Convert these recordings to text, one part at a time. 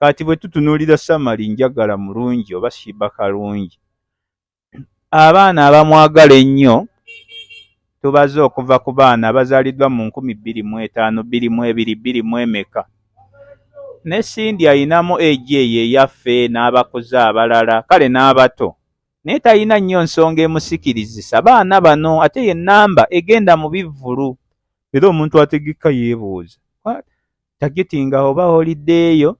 kati bwe tutunuulira Samali njagala mulungi oba Sheebah kalungi, abaana abamwagala ennyo tubaze okuva ku baana abazaaliddwa mu 2005, 22, 20 ne Cindy ayinamu egi eyo eyaffe n'abakuze abalala, kale n'abato, naye talina nnyo nsonga emusikirizisa baana bano, ate ye nnamba egenda mu bivvulu. Era omuntu ategeka yeebuuza tagetinga oba oliddeeyo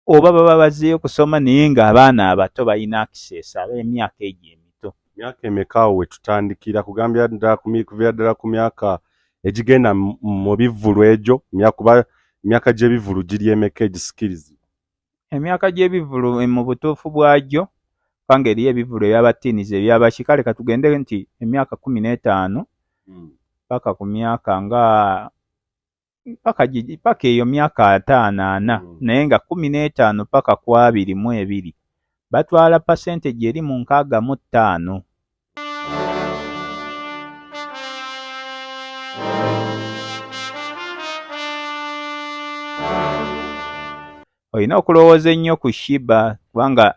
oba baba bazzeeyo kusoma, naye ng'abaana abato balina access ab'emyaka egyo emito. Myaka emeka awo we tutandikira kugambya ddala kuva ddala ku myaka egigenda mu bivvulu egyo, kuba emyaka gy'ebivvulu giri emeka egisikiriza? Emyaka gy'ebivvulu mu butuufu bwagyo kubanga eriyo ebivvulu eby'abatinizi ebyabaki, kale katugende nti emyaka 15 paka ku myaka nga paka eyo myaka 5-4, naye nga 15 paka ku 22 batwala percentage eri mu 65. Olina okulowooza ennyo ku Sheebah kubanga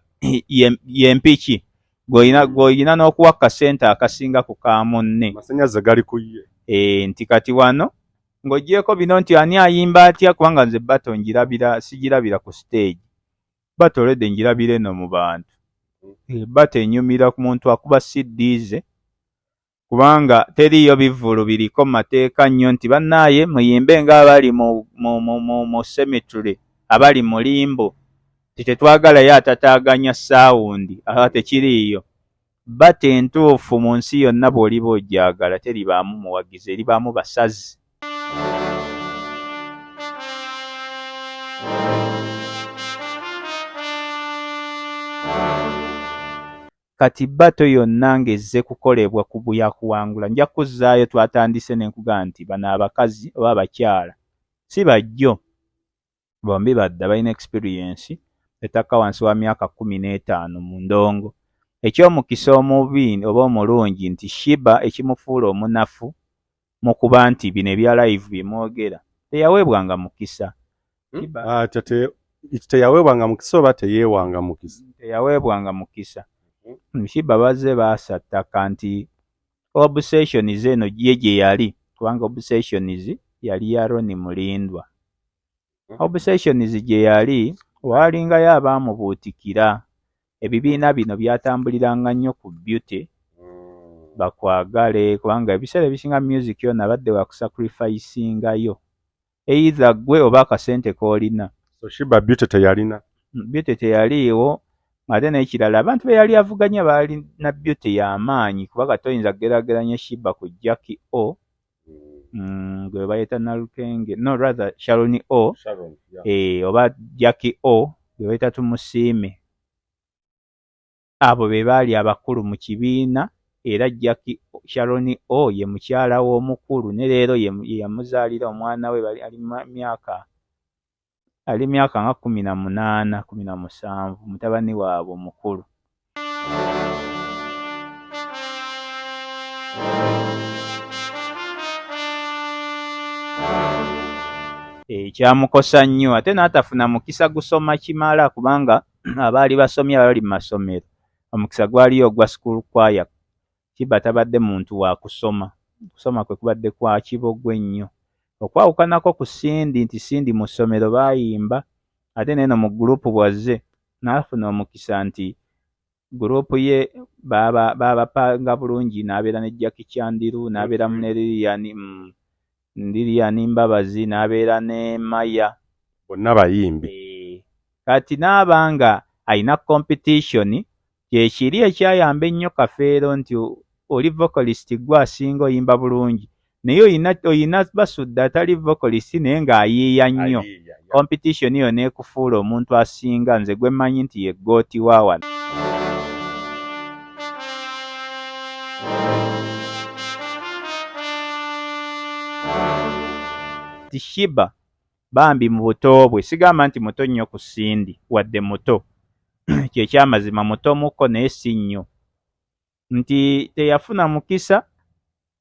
yempiki gw'olina n'okuwa akasente akasinga ku ka munne. Amasannyalaze gali ku ye. Nti kati wano ng'oggyeko bino nti ani ayimba atya, kubanga nze Bato sigirabira ku stage. Bato olwedde njirabira eno mu bantu. Bato enyumira ku muntu akuba CDs, kubanga teriyo bivvulu biriko mateeka nnyo nti bannaaye muyimbe ng'abali mu cemetery, abali mu limbo, tetwagalayo atataaganya sound, tekiriiyo. Bato entuufu mu nsi yonna bw'oliba ojjagala teribaamu muwagizi, eribaamu basazi. Kati Bato yonna ng'ezze kukolebwa ku byakuwangula, nja kuzzaayo twatandise ne nkugaa nti bano abakazi oba abakyala si bajjo, bombi badda balina experience etaka wansi wa myaka 15 mu ndongo. Ekyomukisa omubi oba omulungi nti Sheebah ekimufuula omunafu mu kuba nti bino ebya live byemwogera teyaweebwanga mukisa. Teyaweebwanga mukisa oba teyeewanga mukisa? Teyaweebwanga mukisa. Sheebah bazze baasattaka nti obsessions eno gye yali, kubanga obsessions yali ya Ronnie Mulindwa. Obsessions gye yali waalingayo abaamubuutikira. Ebibiina bino byatambuliranga nnyo ku beauty, bakwagale, kubanga ebiseera ebisinga music yonna badde wakusacrificingayo either gwe oba akasente k'olina. So Sheebah beauty teyalina? Beauty teyaliiwo, ate n'ekirala abantu be yali avuganya baali na beauty y'amaanyi, kubanga toyinza kugeraageranya Sheebah ku Jackie O, gwe bayita Nalukenge, no rather Sharon O, oba Jackie O gwe bayita Tumusiime. Abo be baali abakulu mu kibiina, era Sharon O ye mukyala w'omukulu, ne leero ye yamuzaalira omwana we ali myaka nga 18, 17, mutabani waabwe omukulu. Kyamukosa nnyo, ate n'atafuna mukisa gusoma kimala, kubanga abaali basomye abali mu masomero omukisa gwaliyo ogwa school choir. Sheebah tabadde muntu wa kusoma kwe kubadde kwa kibogwe nnyo. Okwawukanako ku Cindy nti Cindy mu ssomero baayimba, ate neno mu gurupu bwazze n'afuna omukisa nti gurupu ye baabapanga bulungi, n'abeera ne Jackie Kyandiru, n'abeera mu Lilian Mbabazi, n'abeera ne Maya, bonna bayimbi. Kati n'abanga alina competition, kyekiri ekyayamba ennyo Kafeero nti oli vocalist gwe asinga oyimba bulungi, naye oyina basudde atali vocalist naye ng'ayiiya nnyo. Competition yo n'ekufuula omuntu asinga, nze gwe mmanyi nti ye gooti wa wano. Sheebah bambi mu buto bwe, sigamba nti muto nnyo ku Cindy, wadde muto kyekyamazima muto muko naye si nnyo, nti teyafuna mukisa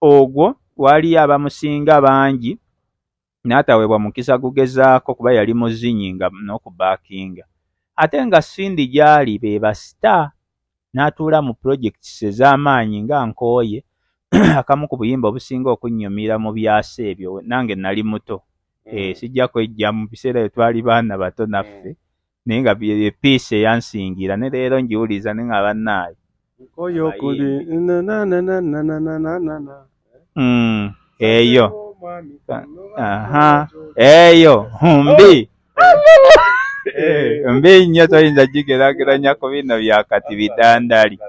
ogwo. Waliyo abamusinga bangi n'ataweebwa mukisa gugezaako kuba yali muzinyi nga n'okubaakinga. Ate nga Cindy gy'ali be basita n'atuula mu projects ez'amaanyi nga Nkooye akamu ku buyimba obusinga okunnyumira mu byasa ebyo nange nali muto. Sijja kwejja mu biseera bye twali baana bato naffe naye nga piisi eyansingira ne leero ngiwuliza ne nga bannaayo. Nkooye okuli eyo eyo mbi mbi nnyo toyinza gigeraageranya ku bino bya kati bidandali.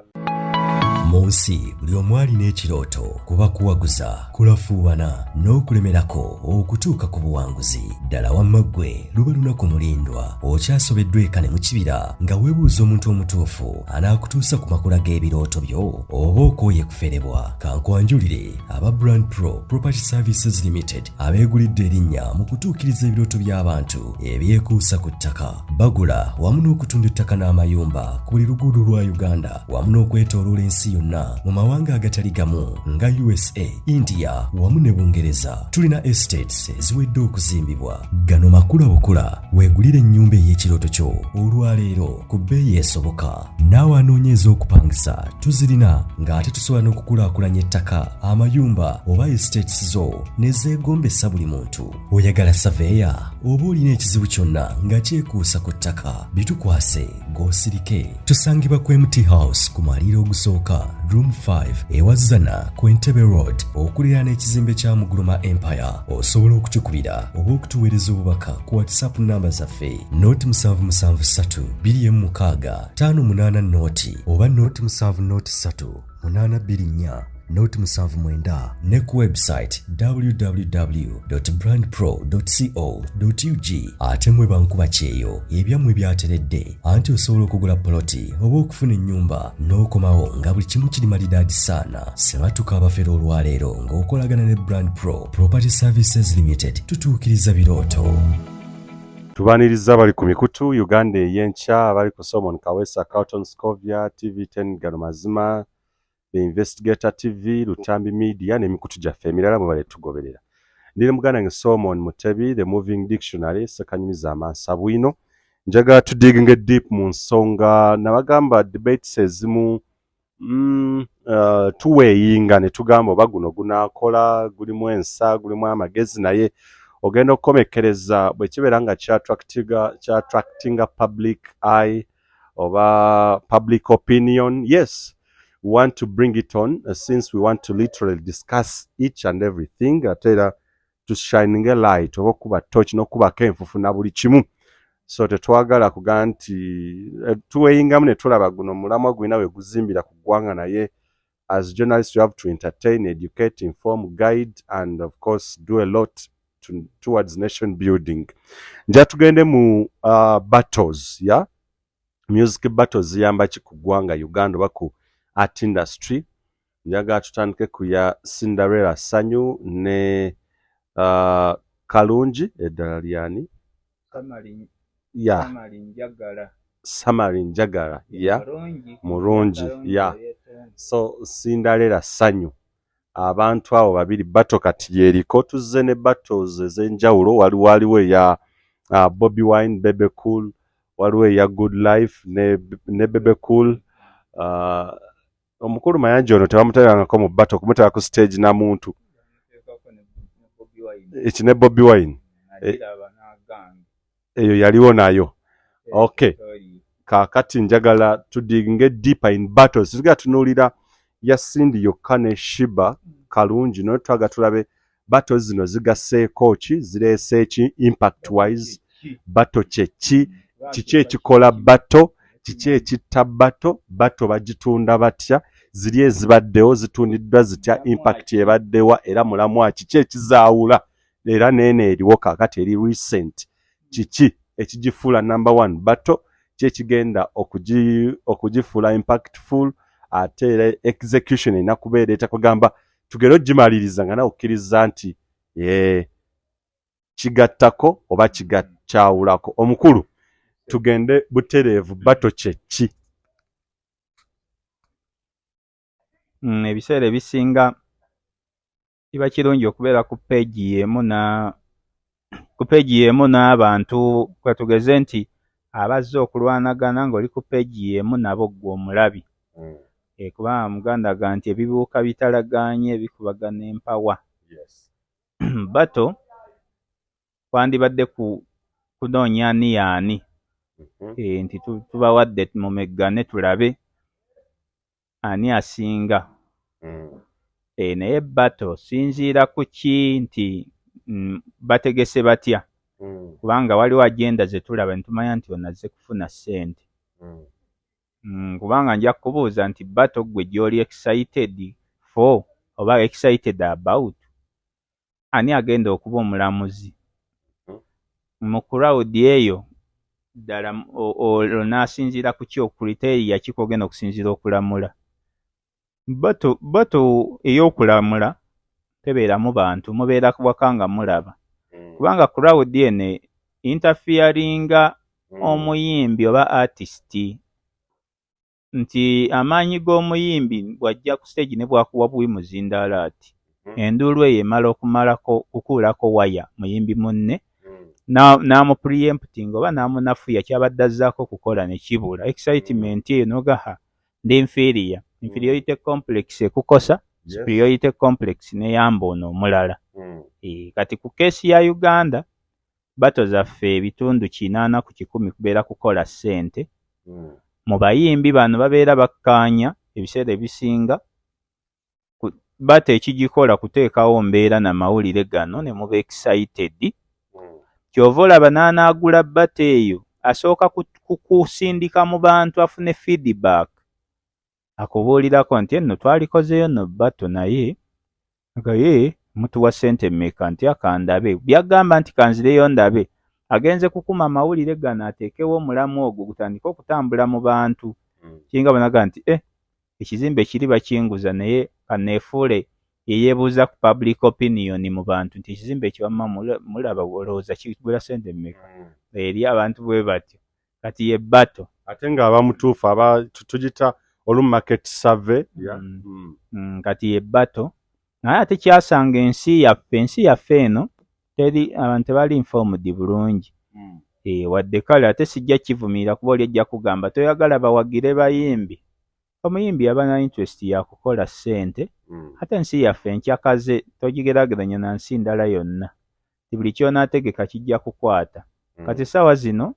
Mu nsi buli omu alina ekirooto kuba kuwaguza kulafuubana n'okulemerako okutuuka ku buwanguzi. Ddala wamma ggwe luba lunaku mulindwa okyasobeddwa ekane mu kibira nga weebuuza omuntu omutuufu anaakutuusa ku makula g'ebirooto byo oba okooye kuferebwa. Kankwanjulire aba Brand Pro Property Services Limited abeegulidde erinnya mu kutuukiriza ebirooto by'abantu ebyekuusa ku ttaka. Bagula wamu n'okutunda ettaka n'amayumba ku buli luguudo lwa Uganda wamu n'okwetooloola ensi yonna mu mawanga agatali gamu nga USA, India wamu ne Bungereza. Tulina estates eziwedde okuzimbibwa. Gano makula bukula weegulire ennyumba ey'ekirooto kyo olwaleero ku bbeeyi esoboka. Naawe anoonyeza okupangisa tuzirina ng'ate tusobola n'okukulaakulanya ettaka, amayumba oba estates zo ne zeegombesa buli muntu. Oyagala saveya oba olina ekizibu kyonna nga kyekuusa ku ttaka, bitukwase g'osirike. Tusangibwa ku MT House ku maliro ogusooka Room 5 ewazana ku Entebbe Road okuliraana ekizimbe kya Muguluma Empire. Osobola okutukubira oba okutuweereza obubaka ku WhatsApp namba zaffe 0773 216 588 oba 0703 824 Note 79 ne ku website www.brandpro.co.ug. Ate mwe bankuba kyeyo ebyammwe byateredde anti osobola okugula poloti oba okufuna ennyumba n'okomawo nga buli kimu kiri malidaadi saana. Sebatuka abafera olwaleero ng'okolagana ne Brand Pro Property Services Limited tutuukiriza birooto. Tubaniriza bali ku mikutu Uganda ey'enkya abali ku Solomon Kawesa, Carlton Scovia, TV10 Gano Mazima, The Investigator TV, Lutambi Media n'emikutu gyaffe emirala mwe bale tugoberera. Ndiri muganda nge Solomon Mutebi, The Moving Dictionary, Ssekanyumiza Stage-Wuuno. Njagala tudiginge deep mu nsonga nabagamba debates ezimu tuweeyinga ne tugamba oba guno gunaakola, gulimu ensa, gulimu amagezi, naye ogenda okukomekereza bwe kibeera nga kya-attractinga public eye oba public opinion. Yes, we want to bring it on since we want to literally discuss each and everything. Atera to shining a light oba okuba torch n'okubako enfufu na buli kimu. So tetwagala kugaa nti tuweeyingamu ne tulaba guno mulamwa gwina we guzimbira ku ggwanga, naye as journalists you have to entertain, educate, inform, guide and of course do a lot towards nation building. Nja tugende mu battles, yeah? Music battles ziyamba ki ku ggwanga Uganda oba ku art industry. Njaga tutandike ku ya Cinderella Sanyu ne Kalungi eddala lyani Samari Njagala ya Murungi ya so Cinderella Sanyu. Abantu abo babiri bato kati yeriko. Tuzze ne battles ez'enjawulo. Waliwo ya Bobby Wine, Bebe Cool, waliwo ya Good Life ne Bebe Cool. Omukulu Mayanja ono tebamuteerangako mu battle, kumutera ku stage na muntu eki ne Bobby Wine eyo yaliwo nayo. Okay, kakati njagala tudiginge deeper in battles. Tugenda tunuulira ya Cindy yokka ne Sheebah Kalungi no twaga tulabe battles zino zigaseeko ki, zireese ki impact wise. Battle kiki ekikola battle, kiki ekitta battle bagitunda batya, ziri ezibaddewo zitundiddwa zitya, impact ebaddewa era mulamwa kiki ekizaawula era neene eriwo kakati eri recent, kiki ekigifuula number 1 battle, kiki ekigenda okugifuula impactful, ate era execution erina kubeera etakugamba tugere ogimaliriza nga nawe okkiriza nti kigattako oba kigakyawulako. Omukulu tugende butereevu, battle ki? Ebiseera ebisinga kiba kirungi okubeera ku page y'emu ku peegi y'emu n'abantu kwetugeze nti abazze okulwanagana ng'oli ku peegi y'emu nabo ggwe omulabi. Kubanga mugandaga nti ebibuuka bitalagaanye bikubagana empawa. Bato twandibadde kunoonya ani y'ani. Nti tubawadde mumeggane tulabe ani asinga. Naye bato sinziira ku ki nti bategese batya. Kubanga waliwo agenda ze tulaba nitumanya nti onazze kufuna ssente. Kubanga nja kubuuza nti bato gwe gy'oli excited for oba excited about, ani agenda okuba omulamuzi mu crowd eyo ddala olwo n'asinziira ku ki okuliteeriya ki kwogenda okusinziira okulamula. Bato ey'okulamula tebeeramu bantu, mubeera waka nga mulaba. Kubanga crowd eno interferinga omuyimbi oba artist, nti amaanyi g'omuyimbi bw'ajja ku stage ne bwakuwa buwi muzindaalaati, enduulu eyo emala okumalako kukuulako waya muyimbi munne n'amupreempting oba n'amunafuya kyabadde azzaako kukola ne kibula. Excitement eyo n'ogaha ndi inferior. Inferiority complex ekukosa, superiority complex n'eyamba ono omulala. Kati ku keesi ya Uganda, bato zaffe ebitundu 80 ku 100 kubeera kukola ssente. Mu bayimbi bano babeera bakkaanya ebiseera ebisinga bato ekigikola kuteekawo mbeera na mawulire gano ne muba excited. Kyova olaba n'anaagula bato eyo asooka kusindika mu bantu afune feedback. Akubuulirako nti enno twalikozeyo no bato naye agaye mutuwa ssente mmeka nti akandabe. Byagamba nti kanzireyo ndabe. Agenze kukuma amawulire gano ateekewo omulamu ogwo gutandika okutambula mu bantu. Kinga bonaga nti ekizimbe kiri bakinguza naye kaneefuule yeyeebuuza ku public opinion mu bantu nti ekizimbe ekibamma mulaba olowooza kigula ssente mmeka. Eri abantu bwe batyo. Kati ye bato. Ate ng'abamutuufu tugita olumu market survey. Kati ye bato. Naye ate kyasanga ensi yaffe eno teri abantu tebali informed bulungi. Wadde kale ate sijja kivumirira kuba oli ejja kugamba toyagala bawagire bayimbi. Omuyimbi yaba na interest ya kukola ssente. Ate ensi yaffe enkyakaze togigeraageranya na nsi ndala yonna. Buli ky'onaategeka kijja kukwata. Kati sawa zino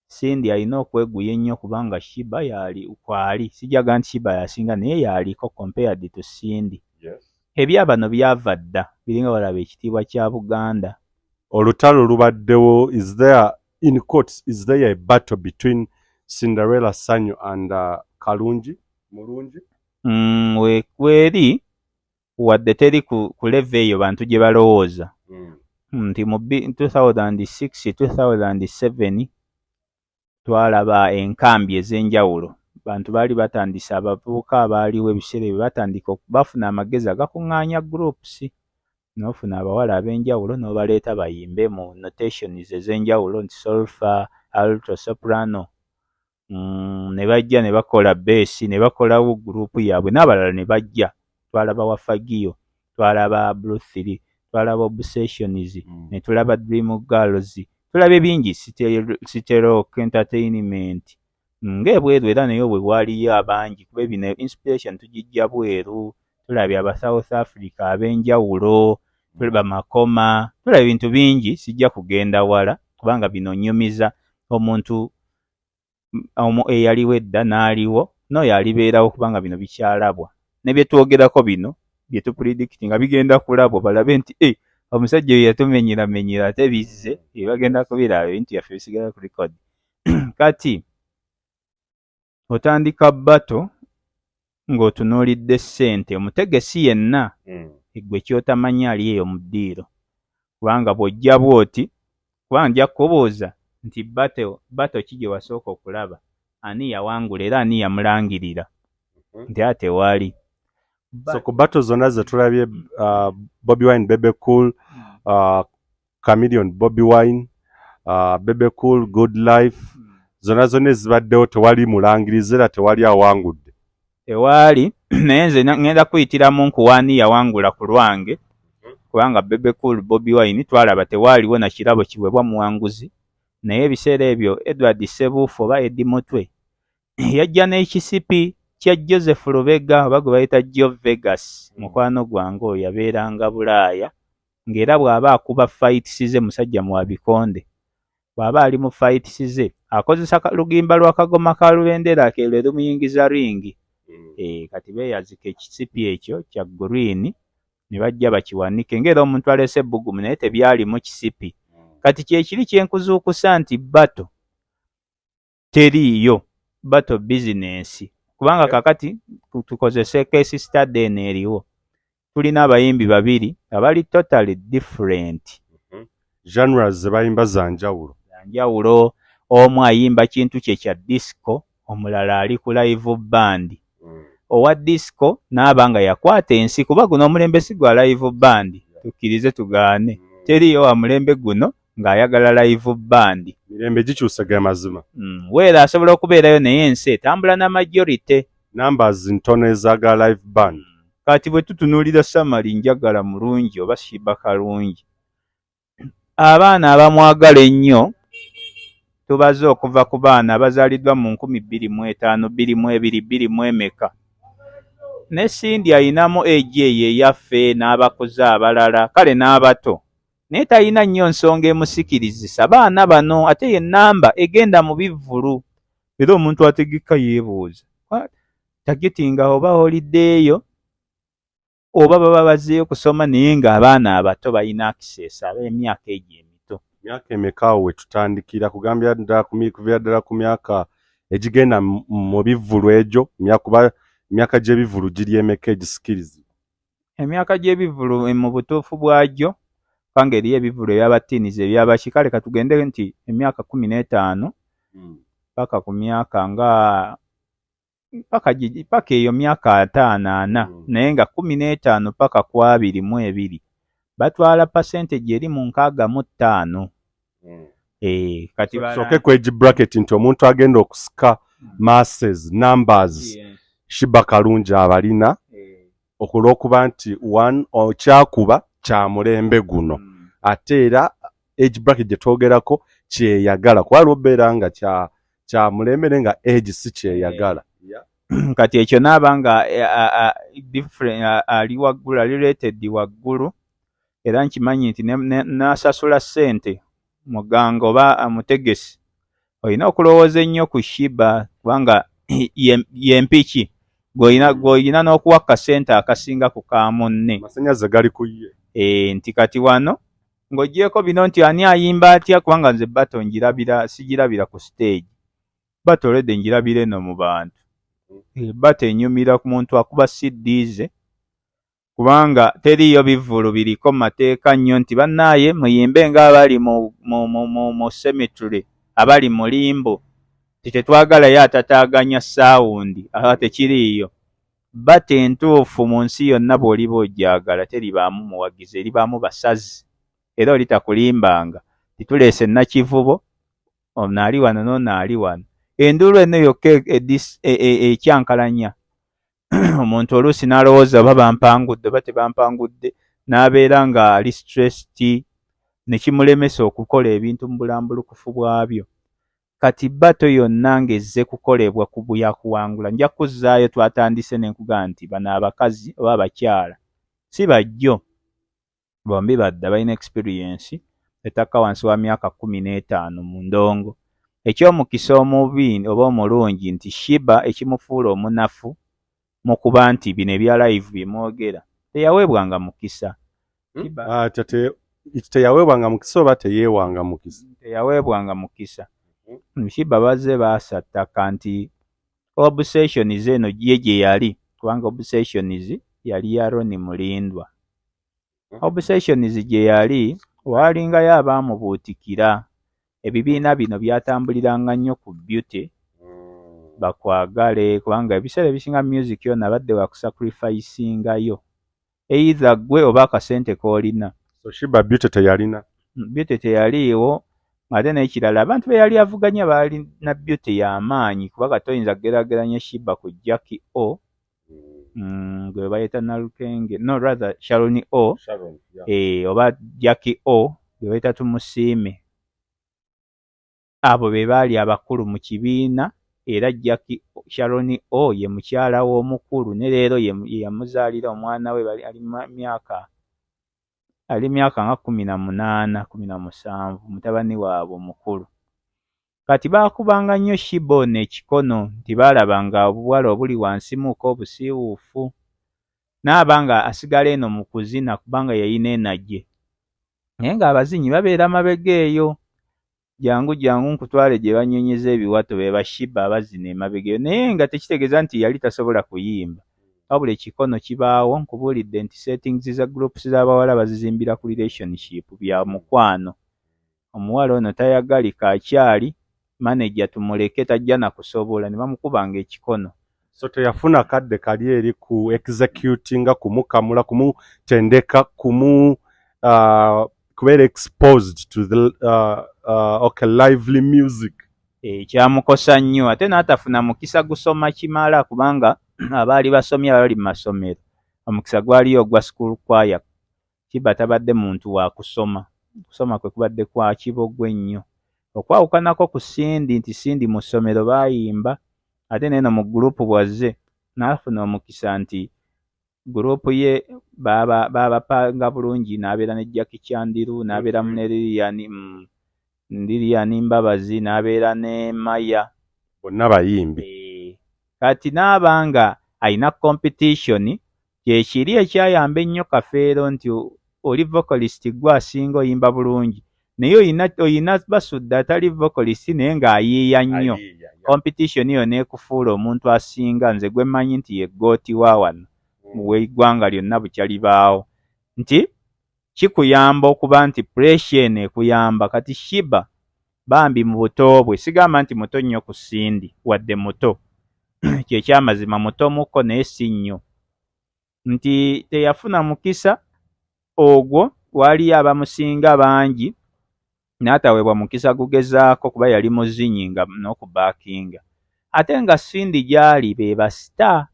Sindi alina okweguya ennyo kubanga Sheebah yali kwali. Sijaga nti Sheebah yasinga naye yaliko compared to Sindi. Ebyabano byava dda biringa walaba ekitiibwa kya Buganda. Olutalo lubaddewo. Is there, in quotes, is there a battle between Cinderella Sanyu and Kalungi Mulungi? Wekweri wadde teri ku level eyo bantu gye balowooza. Nti mu 2006-2007 twalaba enkambi ez'enjawulo. Bantu baali batandise abavubuka abaaliwo ebiseera ebyo batandika bafuna amagezi agakuŋŋaanya groups. N'ofuna abawala ab'enjawulo n'obaleeta bayimbe mu notations ez'enjawulo nti solfa, alto, soprano. Ne bajja ne bakola bass ne bakolawo group yaabwe n'abalala ne bajja. Twalaba Wafagiyo, twalaba Blue 3, twalaba Obsessions, ne tulaba Dream Girls. Tulaba bingi Stereo Entertainment. Ng'ebweru era nayo bwe waliyo abangi kuba bino inspiration tugijja bweru. Tulabye aba South Africa ab'enjawulo, tulaba Makoma, tulaba ebintu bingi sijja kugenda wala kubanga bino nnyumiza omuntu eyaliwo edda n'aliwo n'oyo alibeerawo kubanga bino bikyalabwa. Ne bye twogerako bino bye tupredict nga bigenda kulabwa balabe nti omusajja oyo yatumenyeramenyera ate bizze bagenda kubiraba ebintu byaffe bisigala ku record. Kati otandika bato ng'otunuulidde ssente. Omutegesi yenna gwe kyotamanya ali eyo mu ddiiro kubanga bw'ojja bw'oti kubanga nja kubuuza nti bato ki gye wasooka okulaba ani yawangula era ani yamulangirira nti ate wali. So ku bato zonna ze tulabye Bobby Wine, Bebe Cool, Chameleon, Bobby Wine, Bebe Cool, Good Life, zonna ezibaddewo tewali mulangiriza era tewali awangudde. Tewali naye nze ngenda kuyitiramu nkuwaani yawangula ku lwange kubanga Bebe Cool Bobi Wine twalaba tewaaliwo na kirabo kiweebwa muwanguzi, naye ebiseera ebyo Edward Ssebuufu oba Eddie Mutwe yajja n'ekisipi kya Joseph Lubega oba gwe bayita Joe Vegas, mukwano gwange oyo yabeeranga Bulaaya, ng'era bw'aba akuba fights ze musajja mu Ebikonde, bw'aba ali mu fights ze akozesa lugimba lwa kagoma ka Lubendera ke lwe lumuyingiza ringi. Kati beeyazika ekisipi ekyo kya green ne bajja bakiwanike ng'era omuntu aleese ebbugumu naye tebyalimu kisipi. Kati kyekiri kyenkuzuukusa nti bato teriiyo, bato business, kubanga kakati tukozese case study eno eriwo. Tulina abayimbi babiri abali totally different. Genres ze bayimba za njawulo. Omu ayimba kintu kye kya disco, omulala ali ku live band. Owa disco n'aba nga yakwata ensi kuba guno omulembe si gwa live band. Tukkirize tugaane. Teriiyo wa mulembe guno ng'ayagala live band. Mirembe gikyusaga mazima. Weera asobola okubeerayo naye ensi etambula na majority. Numbers ntono ezaaga live band. Kati bwe tutunuulira Samali Njagala mulungi oba Sheebah kalungi, abaana abamwagala ennyo tubaze okuva ku baana abazaaliddwa mu 2005, 2002, 2000 ne Cindy ayinamu egi eyo eyaffe n'abakuze abalala, kale n'abato, naye talina nnyo nsonga emusikirizisa baana bano, ate ye nnamba egenda mu bivvulu. Era omuntu ategeka yeebuuza tagetinga oba holiddeeyo oba baba bazzeeyo kusoma, naye ng'abaana abato balina access ab'emyaka egyo emito. Myaka emeka we tutandikira kugambya ddala kuviira ddala ku myaka egigenda mu bivvulu egyo, myaka gy'ebivvulu giri emeka egisikiriza? Emyaka gy'ebivvulu mu butuufu bwagyo kubanga eriyo ebivvulu eby'abatinizi ebyabaki, kale katugende nti emyaka 15 paka ku myaka nga paka eyo myaka 5-4, naye nga 15 paka ku 22 batwala percentage eri mu 65. Kati soke kweji bracket nti omuntu agenda okusika masses numbers. Sheebah kalungi abalina okulwokuba nti okyakuba kya mulembe guno, ate era age bracket gye twogerako kyeyagala kuba lwobeera nga kya mulembe nga age si kyeyagala. Kati ekyo n'aba nga different ali waggulu, ali rated waggulu, era nkimanyi nti n'asasula ssente muganga oba amutegesi, olina okulowooza ennyo ku Sheebah kubanga yempiki gw'olina n'okuwa akasente akasinga ku ka munne. Amasannyalaze gali ku ye. Nti kati wano ng'oggyeko bino nti ani ayimba atya, kubanga nze bato sigirabira ku stage. Bato olwedde njirabira eno mu bantu. Bato enyumira ku muntu akuba CDs, kubanga teriiyo bivvulu biriko mateeka nnyo nti bannaaye muyimbe ng'abali mu cemetery, abali mu limbo, tetwagalayo atataaganya saawundi, tekiriiyo. Bato entuufu mu nsi yonna bw'oliba ojjagala teribaamu muwagizi, eribaamu basazi, era olitakulimbanga tituleese nakivubo, ono ali wano n'ono ali wano. Enduulu eno yokka ekyankalanya omuntu oluusi n'alowooza oba bampangudde oba tebampangudde, n'abeera nga ali stressed, ne kimulemesa okukola ebintu mu bulambulukufu bwabyo. Kati bato yonna ng'ezze kukolebwa ku byakuwangula, nja kuzzaayo twatandise n'enkuga nti bano abakazi oba abakyala si bajjo, bombi badda balina experience etakka wansi wa myaka 15 mu ndongo. Ekyomukisa omubi oba omulungi nti Sheebah ekimufuula omunafu mu kuba nti bino ebya live bimwogera teyaweebwanga mukisa. Teyaweebwanga mukisa oba teyeewanga mukisa? Teyaweebwanga mukisa. Sheebah bazze baasattaka nti obsessions eno gye yali, kubanga obsessions yali ya Ronnie Mulindwa. Obsessions gye yali waalingayo abaamubuutikira. Ebibiina bino byatambuliranga nnyo ku beauty, bakwagale, kubanga ebiseera ebisinga music yo nabadde wakusacrificingayo either gwe oba akasente k'olina. So Sheebah beauty teyalina? Beauty teyaliiwo, ate n'ekirala abantu be yali avuganya baali na beauty y'amaanyi, kuba katoyinza kugeraageranya Sheebah ku Jackie O gwe bayita Nalukenge, no rather Sharon O. Sharon, yeah. Oba Jackie O gwe bayita Tumusiime. Abo be baali abakulu mu kibiina, era Sharon O ye mukyala w'omukulu, ne leero ye yamuzaalira omwana we ali myaka nga 18, 17, mutabani waabwe omukulu. Kati baakubanga nnyo Sheebah ono ekikono nti baalabanga obuwala obuli wansimuuka obusiiwuufu, n'abanga asigala eno mu kuzina kubanga yayina enajje. Naye ng'abazinyi babeera mabega eyo, jangu nkutwale gye banyonyeza ebiwato be ba Sheebah abazina emabega eyo, naye nga tekitegeeza nti yali tasobola kuyimba. Wabula ekikono kibaawo, nkubuulidde nti settings za groups z'abawala bazizimbira ku relationship bya mukwano. Omuwala ono tayagalika akyali, manager tumuleke tajja na kusobola, ne bamukubanga ekikono. So teyafuna kadde kali eri ku executinga, kumukamula, kumutendeka, kubeera exposed to the lively music. Kyamukosa nnyo, ate n'atafuna mukisa gusoma kimala kubanga abaali basomye abali mu masomero. Omukisa gwaliyo ogwa school choir. Sheebah tabadde muntu wa kusoma. Kusoma kwe kubadde kwa kibogwe nnyo. Okwawukanako ku Sindi nti Sindi mu ssomero baayimba, ate neno mu gurupu bwazze n'afuna omukisa nti gurupu ye baabapanga bulungi, n'abeera ne Jackie Chandiru, n'abeera mu Lilian Mbabazi, n'abeera ne Maya, bonna bayimbi. Kati n'abanga alina competition, kyekiri ekyayamba ennyo Kafeero nti oli vocalist gwe asinga oyimba bulungi, naye oyina Basudde atali vocalist naye ng'ayiiya nnyo. Competition yo n'ekufuula omuntu asinga, nze gwe mmanyi nti ye gooti wa wano mu ggwanga lyonna bukyalibaawo, nti kikuyamba okuba nti pressure eno ekuyamba. Kati Sheebah bambi mu buto bwe, sigamba nti muto nnyo ku Sindi wadde muto, kyekyamazima muto muko naye si nnyo, nti teyafuna mukisa ogwo. Waliyo abamusinga bangi n'ataweebwa mukisa gugezaako kuba yali muzinyi nga n'okubaakinga. Ate nga Sindi gy'ali be basita,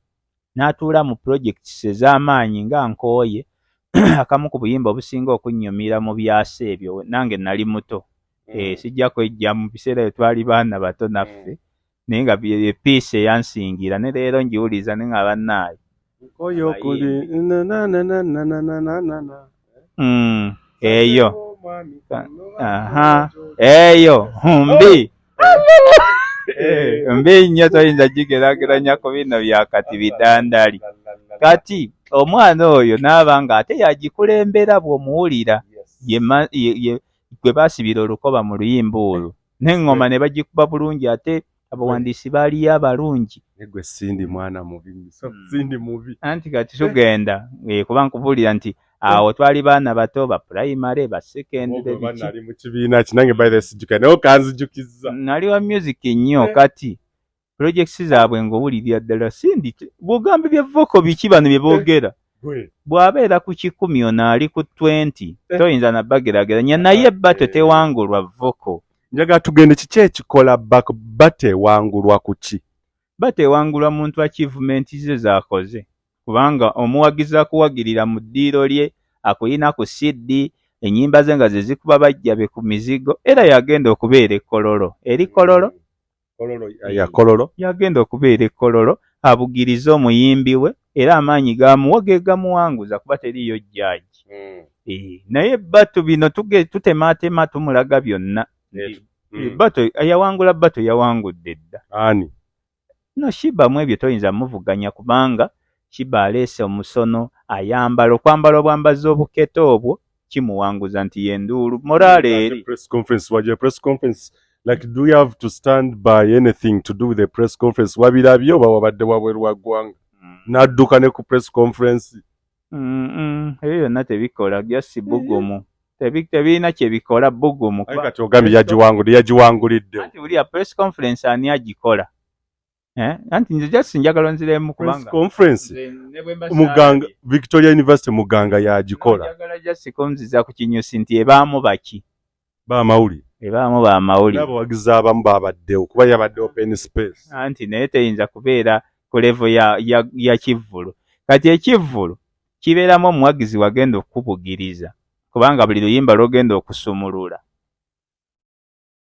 n'atuula mu projects ez'amaanyi nga Nkooye, akamu ku buyimba obusinga okunnyumira mu byasa ebyo. Nange nali muto, sijja kwejja mu biseera bye twali baana bato naffe, naye nga piisi eyansingira, ne leero ngiwuliza ne nga bannaayo. Nkooye okuli eyo eyo mbi nnyo, toyinza gigeraageranya ku bino bya kati bidandali. Kati omwana oyo n'aba nga ate yagikulembera bw'omuwulira, gwe baasibira olukoba mu luyimba olwo, n'eŋŋoma ne bagikuba bulungi, ate abawandiisi baaliyo abalungi. Gwe Sindi mwana mubi, Sindi mubi. Anti kati tugenda kuba nkubuulira nti awo twali baana bato ba primary, ba secondary, nali mu kibiina kinange by the sijuka naye okanzijukiza. Nali wa music nnyo. Kati projects zaabwe ng'owulirira ddala Sindi bw'ogamba bya vocal biki bano bye boogera, bw'abeera ku 10 ono ali ku 20, toyinza nabagerageranya naye bato tewangulwa vocal. Njaga tugende kiki ekikola batewangulwa ku ki? Batewangulwa muntu achievement ze zaakoze, kubanga omuwagizi akuwagirira mu ddiiro lye akuyina ku CD, ennyimba ze nga ze zikuba bajjabe ku mizigo, era yagenda okubeera ekkololo. Eri kololo yagenda okubeera ekkololo, abugiriza omuyimbi we, era amaanyi gamuwa ge gamuwanguza kuba teriyo jjaaji. Naye batu bino tutemaatema tumulaga byonna. Bato yawangudde dda. Ani? No, Sheebah mu ebyo toyinza muvuganya kubanga Sheebah aleese omusono, ayambala okwambala obwambazi obukete obwo kimuwanguza nti yenduulu morale eri. Press conference, like do you have to stand by anything to do with the press conference? Wabirabyo oba wabadde wabweru wa ggwanga n'adduka ne ku press conference? Ebyo byonna tebikola, just bugumu. Tebirina kye bikola, bugumu. Kati ogambye yagiwangulidde. Anti buli press conference ani agikola? Anti nze just njagala nziremu kubanga press conference Muganga Victoria University Muganga yagikola. Njagala just konziza ku kinyusi nti ebaamu baki bamawuli, ebaamu bamawuli n'abawagizi abamu babaddewo kuba yabadde open space. Anti naye teyinza kubeera ku level ya kivvulu. kati ekivvulu kibeeramu omuwagizi wagenda okukubugiriza kubanga buli luyimba lw'ogenda okusumulula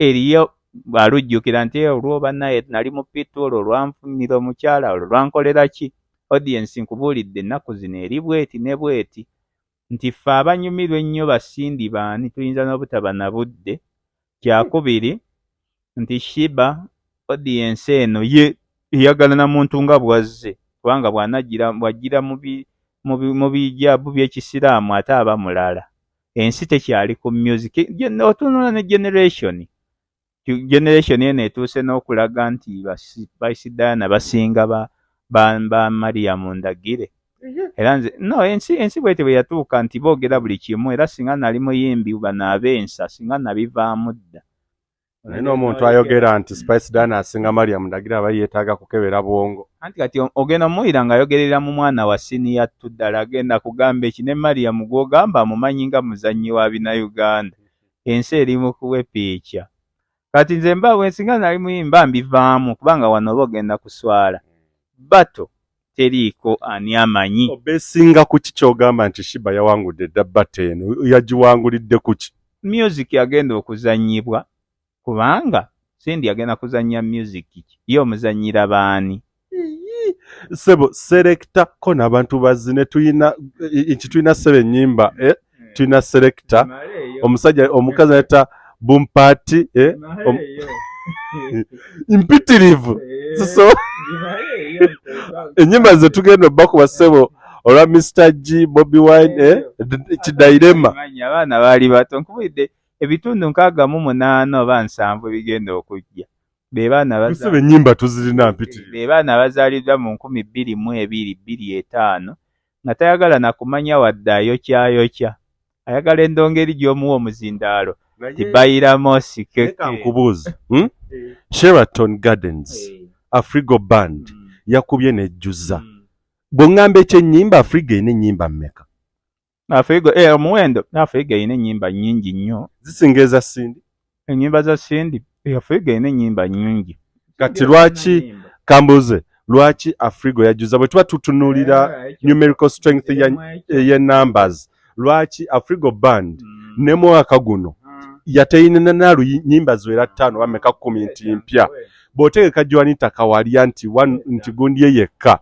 eriyo alujjukira nti olwoba naye nali mu pitu olwo lwanfunira omukyala olwo lwankolera ki audience nkubuulidde ennaku zino eri bweti ne bweti nti ffe abanyumirwa ennyo basindi baani tuyinza n'obutaba na budde kyakubiri nti Sheebah audience eno ye eyagala na muntu nga bwazze kubanga bw'ajjira mu bijaabu by'ekisiraamu ate aba mulala ensi tekyali ku music otunula ne generation eno etuuse n'okulaga nti Spice Diana basinga ba Mariam Ndagire era nze no ensi bwete bwe yatuuka nti boogera buli kimu era singa nali muyimbi bano ab'ensa singa nabivaamu dda naye omuntu ayogera nti Spice Diana asinga Mariam Ndagire aba yeetaaga kukebera bwongo anti kati ogenda omuwulira ng'ayogerera mu mwana wa siniya ddala agenda kugamba eki ne Mariam gw'ogamba amumanyi nga muzannyi wa bina-Uganda ensi eri mu kuwa epiikya kati nze mbabwe singa nali muyimba mbivaamu kubanga wano oba ogenda kuswala bato teriiko ani amanyi obeesinga ku ki ky'ogamba nti Sheebah yawangudde dda bato eno yagiwangulidde ku ki music yagenda okuzannyibwa kubanga sindi yagenda kuzannya music ye omuzannyira baani sebo selector ko n'abantu bazine tulina sebe ennyimba tulina selector omusajja omukazi ayita bumpaati impitirivu so ennyimba ze tugenda obbakuba ssebo olwa Mr. G Bobi Wine kidairema abaana baali bato nkubudde ebitundu 68 oba 7 bigenda okujja be ennyimba tuzirina mpitirivu be baana bazaaliddwa mu 2022-25 nga tayagala na kumanya wadde ayokyayokya ayagala endongeri gy'omuwa omuzindaalo tibayiramu sikeke nkubuuza Sheraton Gardens Afrigo Band yakubye nejjuza bw'oŋŋamba ekyennyimba Afrigo erina ennyimba mmeka Afrigo omuwendo Afrigo erina ennyimba nnyingi nnyo zisinga eza Sindi ennyimba za Sindi Afrigo erina ennyimba nnyingi kati lwaki kambuze lwaki Afrigo yajjuza bwe tuba tutunuulira numerical strength ye numbers lwaki Afrigo Band ne mwaka guno yateyina na nyimba ziwera 5 bameka 10 nti mpya bw'otegeka Joanita Kawalya nti gundi ye yekka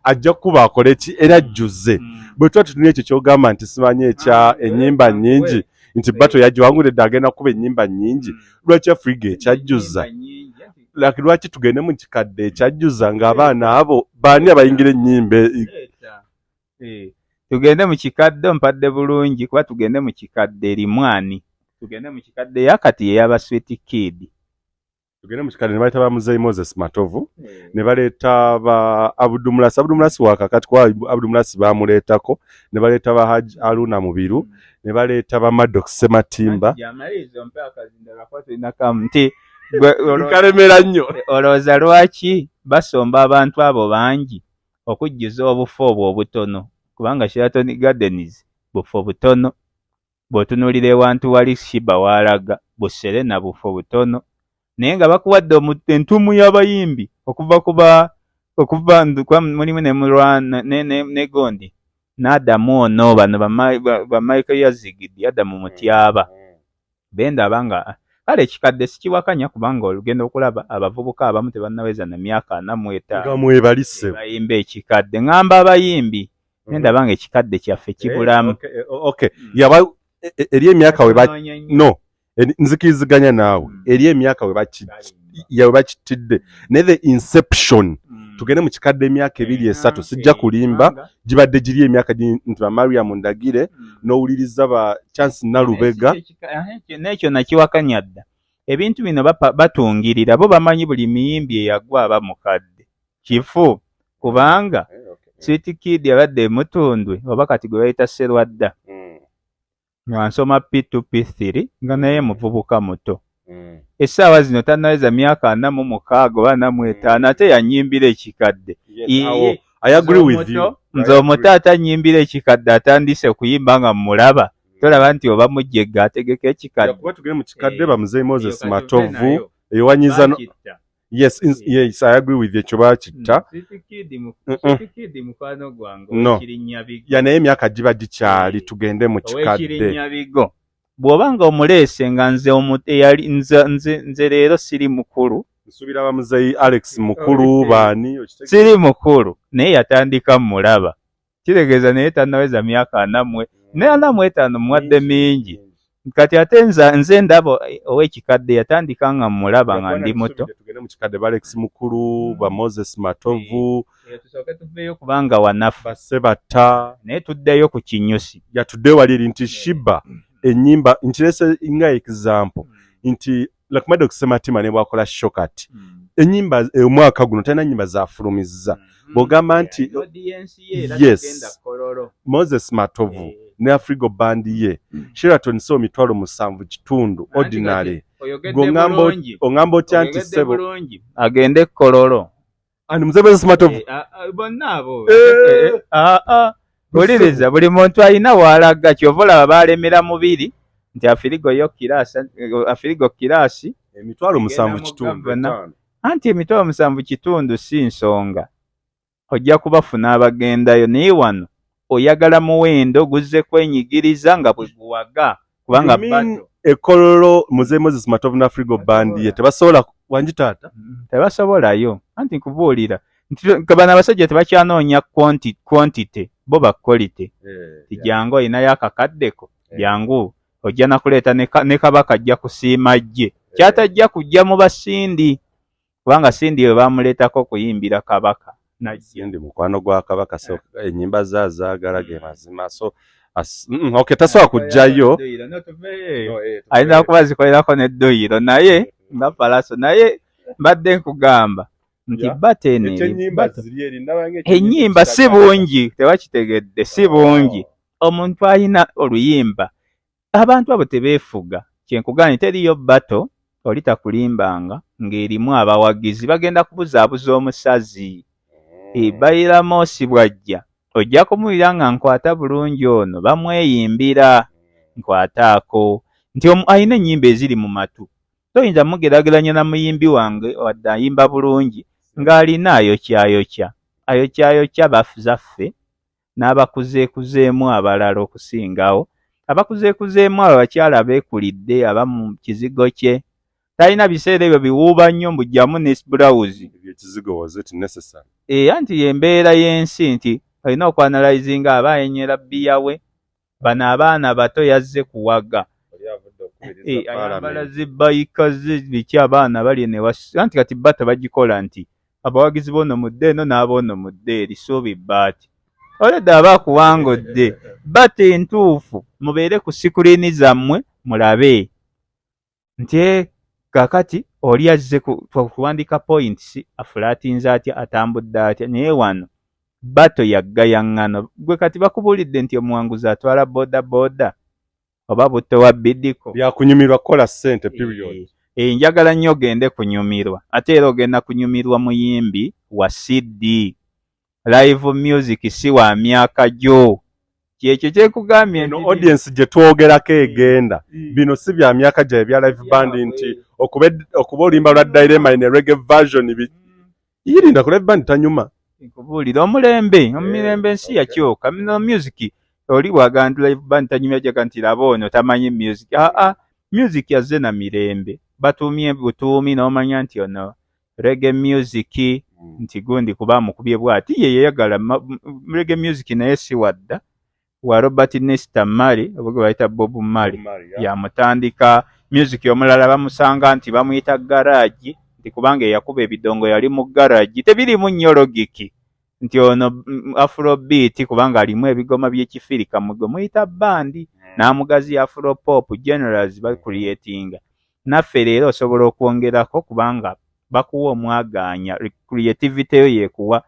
ajja kuba akole ki era ajjuze bwe tuba tutunula ekyo ky'ogamba nti simanyi ekya ennyimba nnyingi nti bato yagiwangulidde agenda kuba ennyimba nnyingi lwaki Afrigo ekyajjuza lwaki tugende mu kikadde ekyajjuza ng'abaana abo baani abayingira ennyimba tugende mu kikadde ompadde bulungi kuba tugende mu kikadde erimwani tugende mu kikadde yakati eyaba Sweet Kid tugende mu kikadde ne baleeta ba Muzeeyi Moses Matovu ne baleeta ba Abdumulasi wakakati kwa Abdumulasi baamuleetako ne baleeta ba Haji Aruna Mubiru ne baleeta ba Maddox Sematimba nkalemera nnyo olowooza lwaki basomba abantu abo bangi okujjuza obufu obwo obutono kubanga Sheraton Gardens bufu butono bw'otunuulira ewantu wali Sheebah waalaga busere na bufu butono naye nga bakuwadde entuumu y'abayimbi okuva mulimu ne Gondi n'Adamu ono bano ba Michael Yazigidi Adamu Mutyaba bendaba nga kale ekikadde sikiwakanya kubanga olugenda okulaba abavubuka abamu tebannaweza na myaka 45 bayimba ekikadde ngamba abayimbi ndaba nga ekikadde kyaffe kibulamu yaba eri emyaka nzikiriziganya naawe eri emyaka we bakitidde ne the inception tugende mu kikadde emyaka 2-3 sijja kulimba gibadde giri emyaka nti ba Mariam Ndagire n'owuliriza ba Chance Nalubega n'ekyo nakiwakanya dda ebintu bino batungirira bo bamanyi buli miyimbi eyagwa aba mukadde kifu kubanga Sweet Kid yabadde mutundwe oba kati gwe bayita Serwadda ansoma P2 P3 nga naye muvubuka muto essaawa zino tannaweza myaka 46 oba 45 ate yanyimbira ekikadde I agree with you nze omuto atanyimbira ekikadde atandise kuyimba nga mulaba tolaba nti oba mujjega ategeka ekikadde kuba tugende mu kikadde ba Muzeeyi Moses Matovu eyowanyiza Yes, yes, I agree with you. Choba chitta. Kid mukwano gwange No. Kirinyabigo. Ya naye emyaka giba gikyali tugende mu kikadde. Kirinyabigo. Bw'obanga omulese nga nze eyali nze leero siri mukulu. Nsubira bamuzeyi Alex mukulu baani. Siri mukulu naye yatandika mulaba. Kitegeeza naye tannaweza myaka 4 ne 45 mwadde mingi. Kati ate nze ndabo ow'ekikadde yatandika nga mulaba nga ndi muto. Tugende mu kikadde ba Alex mukulu ba Moses Matovu. Tusooke tuveeyo kubanga wanafu. Basebata. Naye tuddeyo ku Kinyusi. Yatudde waliri nti Sheebah ennyimba nkirese nga example nti lakumade okusematima ne bwakola shokati. Ennyimba omwaka guno tena nnyimba zafulumizza. Bogamba nti yes Moses Matovu ne Afrigo band ye Sheraton so 7.5 ordinary ongamba otya nti sebo agende Kololo ani mzee Moses Matovu bonna abo oliriza buli muntu alina walaga kyovola balemera mubiri nti Afrigo kirasi 7.5 anti 7.5 si nsonga ojja kubafuna abagendayo naye wano oyagala muwendo guzze kwenyigiriza nga bwe guwaga kubanga bato Kololo mzee Moses Matovu na Afrigo band ye tebasobola wanjitata tebasobolayo anti nkubuulira nti kabana abasajja tebakyanoonya quantity bo ba quality tijango inayo akakaddeko jangu ojja nakuleeta ne kabaka ajja kusiima jje kyatajja kujja mu basindi kubanga sindi we bamuleetako kuyimbira kabaka najje mukwano gwa kabaka so ennyimba zaagala ge mazima so okay tasobola kujjayo ayina okuba zikolerako n'eddoyiro naye nga palaso naye mbadde nkugamba nti batene ennyimba si bungi tewakitegedde si bungi omuntu alina oluyimba abantu abo tebeefuga kyenkugani teriyo bato olitakulimbanga ng'erimu abawagizi bagenda kubuzaabuza omusazi bayiramu osibwajja ojja kumuwulira nga nkwata bulungi ono bamweyimbira nkwataako nti alina ennyimba eziri mu matu toyinza mugerageranya na muyimbi wange wadde ayimba bulungi ng'alina ayokyayokya baffe n'abakuzeekuzeemu abalala okusingawo abakuzeekuzeemu abo abakyala beekulidde abamu kizigo kye talina biseera ebyo biwuuba nnyo mbujjamu ne bulawuzi anti embeera y'ensi nti olina okwanalayizinga aba ayenyera bbiya we bano abaana bato yazze kuwaga ayambala zibbayika biki abaana bali anti kati bato bagikola nti abawagizi bono mudde eno n'aboono mudde erisuubi bbaati oledde aba akuwangudde bato entuufu mubeere ku sikuliini zammwe mulabe nti kakati oli azze kuwandika points afulatinze atya atambudde atya naye wano bato yaggayaŋŋano gwe kati bakubuulidde nti omuwanguzi atwala boda oba butto wa biddiko byakunyumirwa kola ssente period njagala nnyo ogende kunyumirwa ate era ogenda kunyumirwa muyimbi wa CD live music si wa myaka gyo kyekyo kyekugambye no audience gye twogerako egenda bino si bya myaka gya bya live band nti okuba olimba lwa dilema in a reggae version yirinda ku live band tanyuma nkubuulira omulembe ensi yakyoka no music oli bwaganda live band tanyumya jaga nti laba ono tamanyi music music yazze na mirembe batuumye butuumi n'omanya nti ono reggae music nti gundi kuba mukubye bwati ye yayagala reggae music naye si wadda wa Robert Nesta Mali obwe bayita Bob Mali yamutandika music omulala bamusanga nti bamuyita garage nti kubanga yakuba ebidongo yali mu garage tebirimu nnyo logiki nti ono afrobeat kubanga alimu ebigoma by'ekifirika muyita bandi n'amugazi afro pop generals creatinga naffe leero osobola okwongerako kubanga bakuwa omwaganya creativity yo yekuwa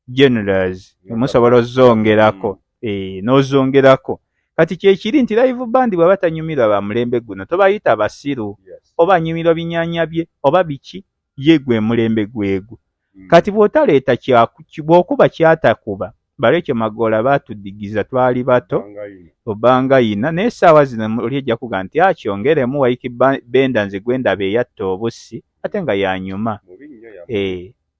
generals musobola ozongerako n'ozongerako kati kyekiri nti live band bwe batanyumirwa ba mulembe guno tobayita basiru oba nyumirwa binyanya bye oba biki ye gwe mulembe gwegu kati bw'otaleeta bw'okuba kyatakuba balekyo Magoola baatudigiza twali bato obanga yina naye essaawa zino oli ejja kuga nti akyongeremu Waiki Benda nze gwendaba eyatta obusi ate nga yanyuma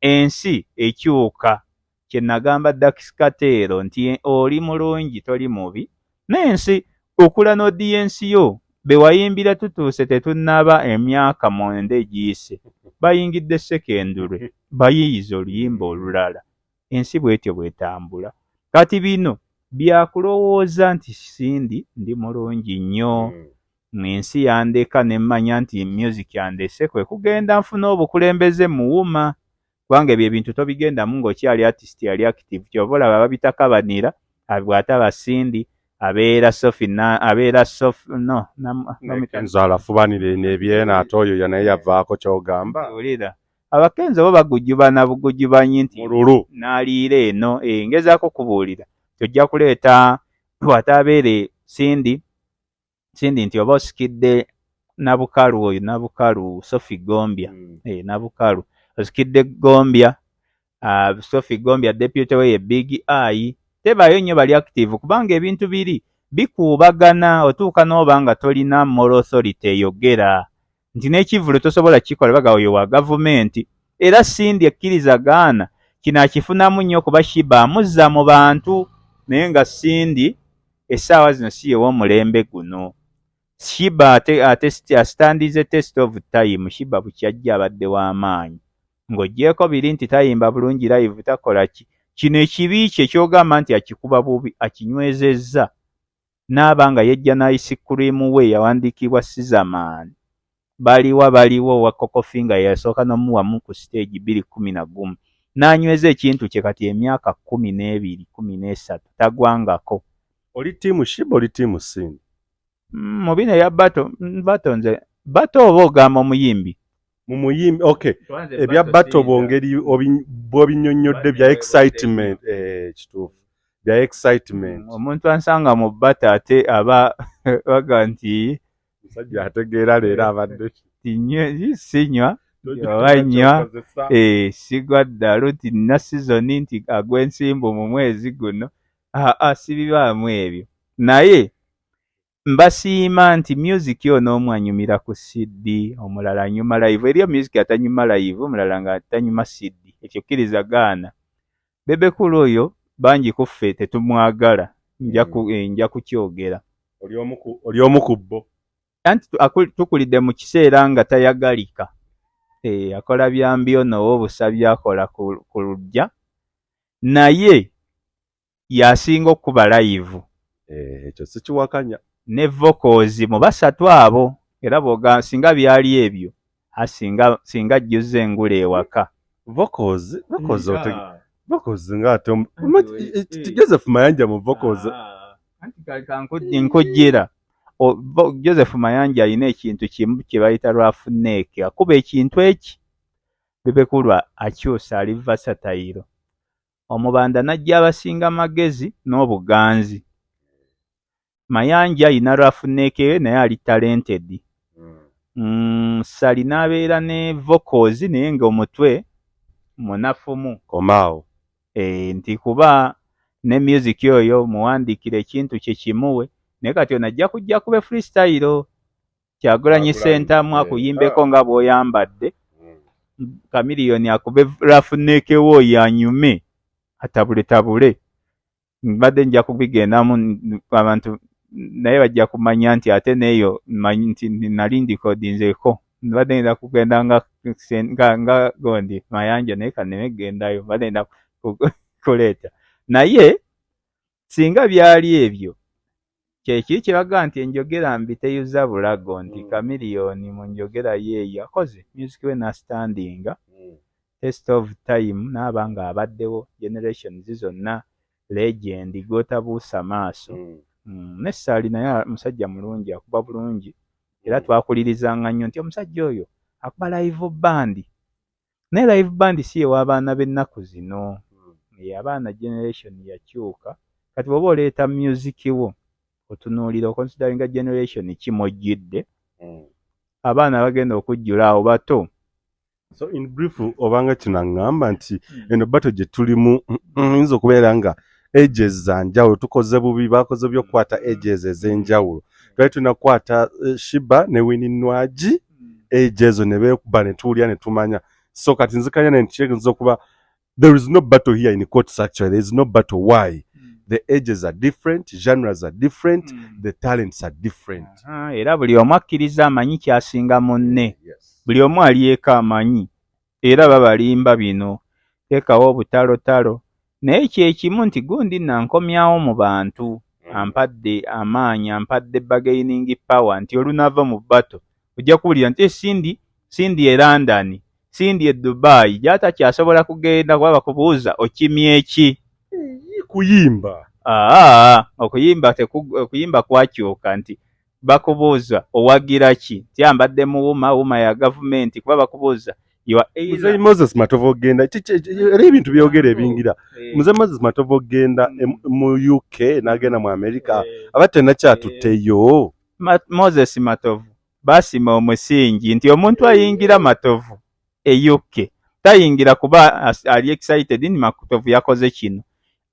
ensi ekyuka kye nagamba Dakisikateero nti oli mulungi toli mubi n'ensi okula n'odiyensi yo be wayimbira tutuuse tetunnaba emyaka 9 egiyise bayingidde sekendulwe bayiyiza oluyimba olulala ensi bwetyo bwetambula kati bino byakulowooza nti Sindi ndi mulungi nnyo ensi yandeka nemmanya nti music yandese kwe kugenda nfuna obukulembeze muwuma kubanga ebyo ebintu tobigendamu ng'okyali artist yali active kyova olaba babitakabanira bw'ataba Sindi abeera nzala fubanire n'ebyena ate oyo naye yavaako ky'ogamba ulira abakenzi bo bagujubana bugujubanyi nti mululu n'aliira eno ngezaako kubuulira tojja kuleeta bw'ataabeere Sindi nti oba osikidde nabukalu oyo nabukalu Sophie Gombya nabukalu osikidde Gombya Sophie Gombya deputy we Big Eye tebayo nnyo bali active kubanga ebintu biri bikuubagana otuuka n'oba nga tolina moral authority eyogera nti n'ekivulu tosobola kikola baga oyo wa gavumenti era Sindi ekkirizagaana kino akifunamu nnyo kuba Sheebah amuzza mu bantu naye nga Sindi essaawa zino si yew'omulembe guno Sheebah ate astandize test of time Sheebah bukyajja abadde w'amaanyi ng'oggyeko biri nti tayimba bulungi live takola ki kino ekibi kye kyogamba nti akikuba bubi akinywezezza n'abanga yejja n'ayisikurimu we yawandiikibwa Sizamani baliwo wa Kokofinga yasooka n'omuwamu ku stage 2011 n'anyweza ekintu kye kati emyaka 12 13 tagwangako oli tiimu Sheebah oli tiimu Sindi mu bino ya bato nze bato oba ogamba omuyimbi mumuyimbi okay ebya bato bongeri bw'obinnyonnyodde bya excitement kituufu bya excitement omuntu ansanga mu bato ate aba baga nti musajja ategeera leero abadde sinywa owanywa sigwa ddalu ti nina sizoni nti agw'ensimbu mu mwezi guno sibibaamu ebyo naye mbasiima nti music yo n'omwanyumira ku CD omulala anyuma live eriyo music atanyuma live omulala nga atanyuma CD ekyo kkirizagaana bebe kulu oyo bangi kuffe tetumwagala nja kukyogera oli omu ku bo anti tukulidde mu kiseera nga tayagalika akola byambyo nowo obusa byakola ku lujja naye yasinga okuba live ekyo sikiwakanya ne vocals mu basatu abo era boga singa byali ebyo singa ajjuze engula ewaka vocals nga Joseph Mayanja mu vocals anti nkujjira Joseph Mayanja alina ekintu kimu kye bayita lwafuneke akuba ekintu eki bebekulwa akyusa ali versatile omubanda najja abasinga amagezi n'obuganzi Mayanja alina lwafuneke naye ali talented Sali n'abeera ne vocals naye nga omutwe munafumu komaawo nti kuba ne music oyo muwandiikira ekintu kye kimuwe naye kati ono ajja kujja kuba freestyle Kyagulanyi Ssentamu akuyimbeko nga bw'oyambadde Kamiliyoni akube lwafuneke wo yanyume atabule mbadde nja kubigendamu abantu naye bajja kumanya nti ate neeyo manyi nti nali ndikodinzeeko mbadde ngenda kugenda nga gondi Mayanja naye kaneme gendayo mbadde ngenda kuleeta naye singa byali ebyo kyekiri kiraga nti enjogera mbi teyuza bulago nti Kamiliyoni mu njogera yeeyo akoze music we na standinga test of time n'aba nga abaddewo generations zonna legend gotabuusa maaso ne Sali naye musajja mulungi akuba bulungi era twakulirizanga nnyo nti omusajja oyo akuba live band ne live band si ew'abaana b'ennaku zino abaana generation yakyuka kati bw'oba oleeta music wo otunuulira okonsideringa generation kimojjidde abaana bagenda okujjula awo bato so in brief obanga kino ngamba nti eno bato gye tulimu yinza okubeera nga ages za njawulo tukoze bubi bakoze by'okukwata ages ez'enjawulo twali tunakwata Sheebah ne Winnie Nwagi ages ezo ne beekuba ne tuwulira ne tumanya so kati nzikanya nentikirinza okuba there is no battle here in courts actually. There is no battle. Why? The ages are different, genres are different, the talents are different. Era buli omu akkiriza amanyi kyasinga munne. Yes. Buli omu alieko amanyi. Era babalimba bino. Teekawo obutalotalo. Naye kyekimu nti gundi nankomyawo mu bantu. Ampadde amaanyi, ampadde bargaining power nti olunaava mu bato. Ojja kuwulira nti Sindi e London, Sindi e Dubai, gyata kyasobola kugenda kuba bakubuuza okimye eki? Kuyimba. Okuyimba kwakyuka nti bakubuuza owagira ki? Tyambadde muwuma ya gavumenti kuba bakubuuza. Muzeyi Moses Matovu ogenda era ebintu byogera ebingira. Muzeyi Moses Matovu ogenda mu UK n'agenda mu America abate nakyatutteyo. Moses Matovu basima omusingi nti omuntu ayingira Matovu e UK tayingira kuba ali excited ni Matovu yakoze kino.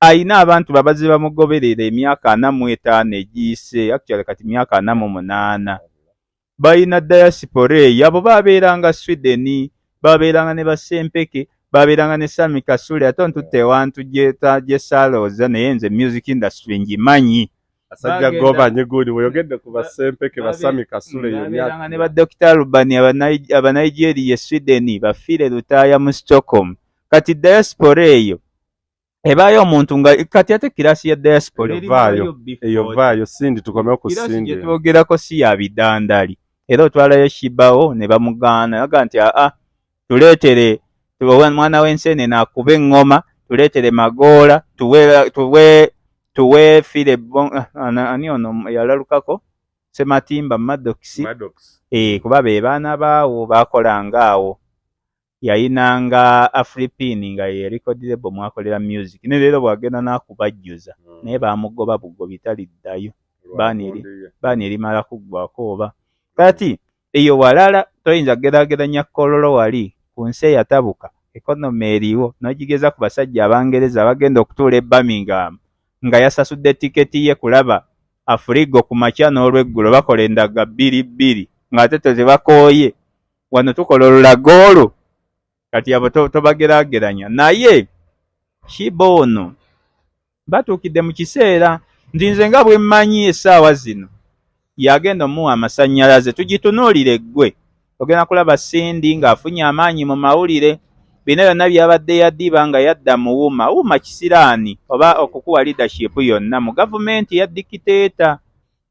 Ayina abantu babazi bamugoberera emyaka 45 egiyise, actually kati myaka 48. Bayina diaspora yabo babeeranga Sweden, babeeranga ne basempeke, babeeranga ne Sami Kasule atontutte wantu gye Saloza naye nze music industry ngimanyi. Asajja goba nyegudi weyogedde ku basempeke basami Kasule babeeranga ne ba Dr. Rubani aba Nigeria Sweden bafire lutaya mu Stockholm. Kati diaspora eyo ebayo omuntu nga kati ate kirasi ya diaspora eyo vaayo Sindi tukomeo ku Sindi. Kirasi gye si ya bidandali. Era otwalayo Sheebah ne bamugaana yaga nti tuleetere mwana w'ensene nakuba eŋŋoma, tuleetere magoola, tuwe fire ani ono yalalukako Sematimba Maddox. Kuba be baana baawo bakolanga awo. Yayinanga Afripin nga ye record label mwakolera music. Ne leero bwagenda nakubajjuza naye bamugoba bugobi taliddayo. Baani limala kuggwako oba. Kati eyo walala toyinza geraageranya kololo wali ku nsi yatabuka economy eriwo n'ogigeza ku basajja abangereza bagenda okutuula e Birmingham nga yasasudde tiketi ye kulaba Afrigo ku makya n'olweggulo bakola endaga 2 ng'ate tezibakooye wano tukola olulagoolo. Kati abo tobageraageranya naye Sheebah ono batuukidde mu kiseera nze nga bwe mmanyi essaawa zino yagenda omuwa amasannyalaze tugitunuulire ggwe ogenda kulaba Sindi ng'afunye amaanyi mu mawulire bino byonna byabadde yaddiba nga yadda mu wuma kisiraani oba okukuwa leadership yonna mu gavumenti ya dikiteeta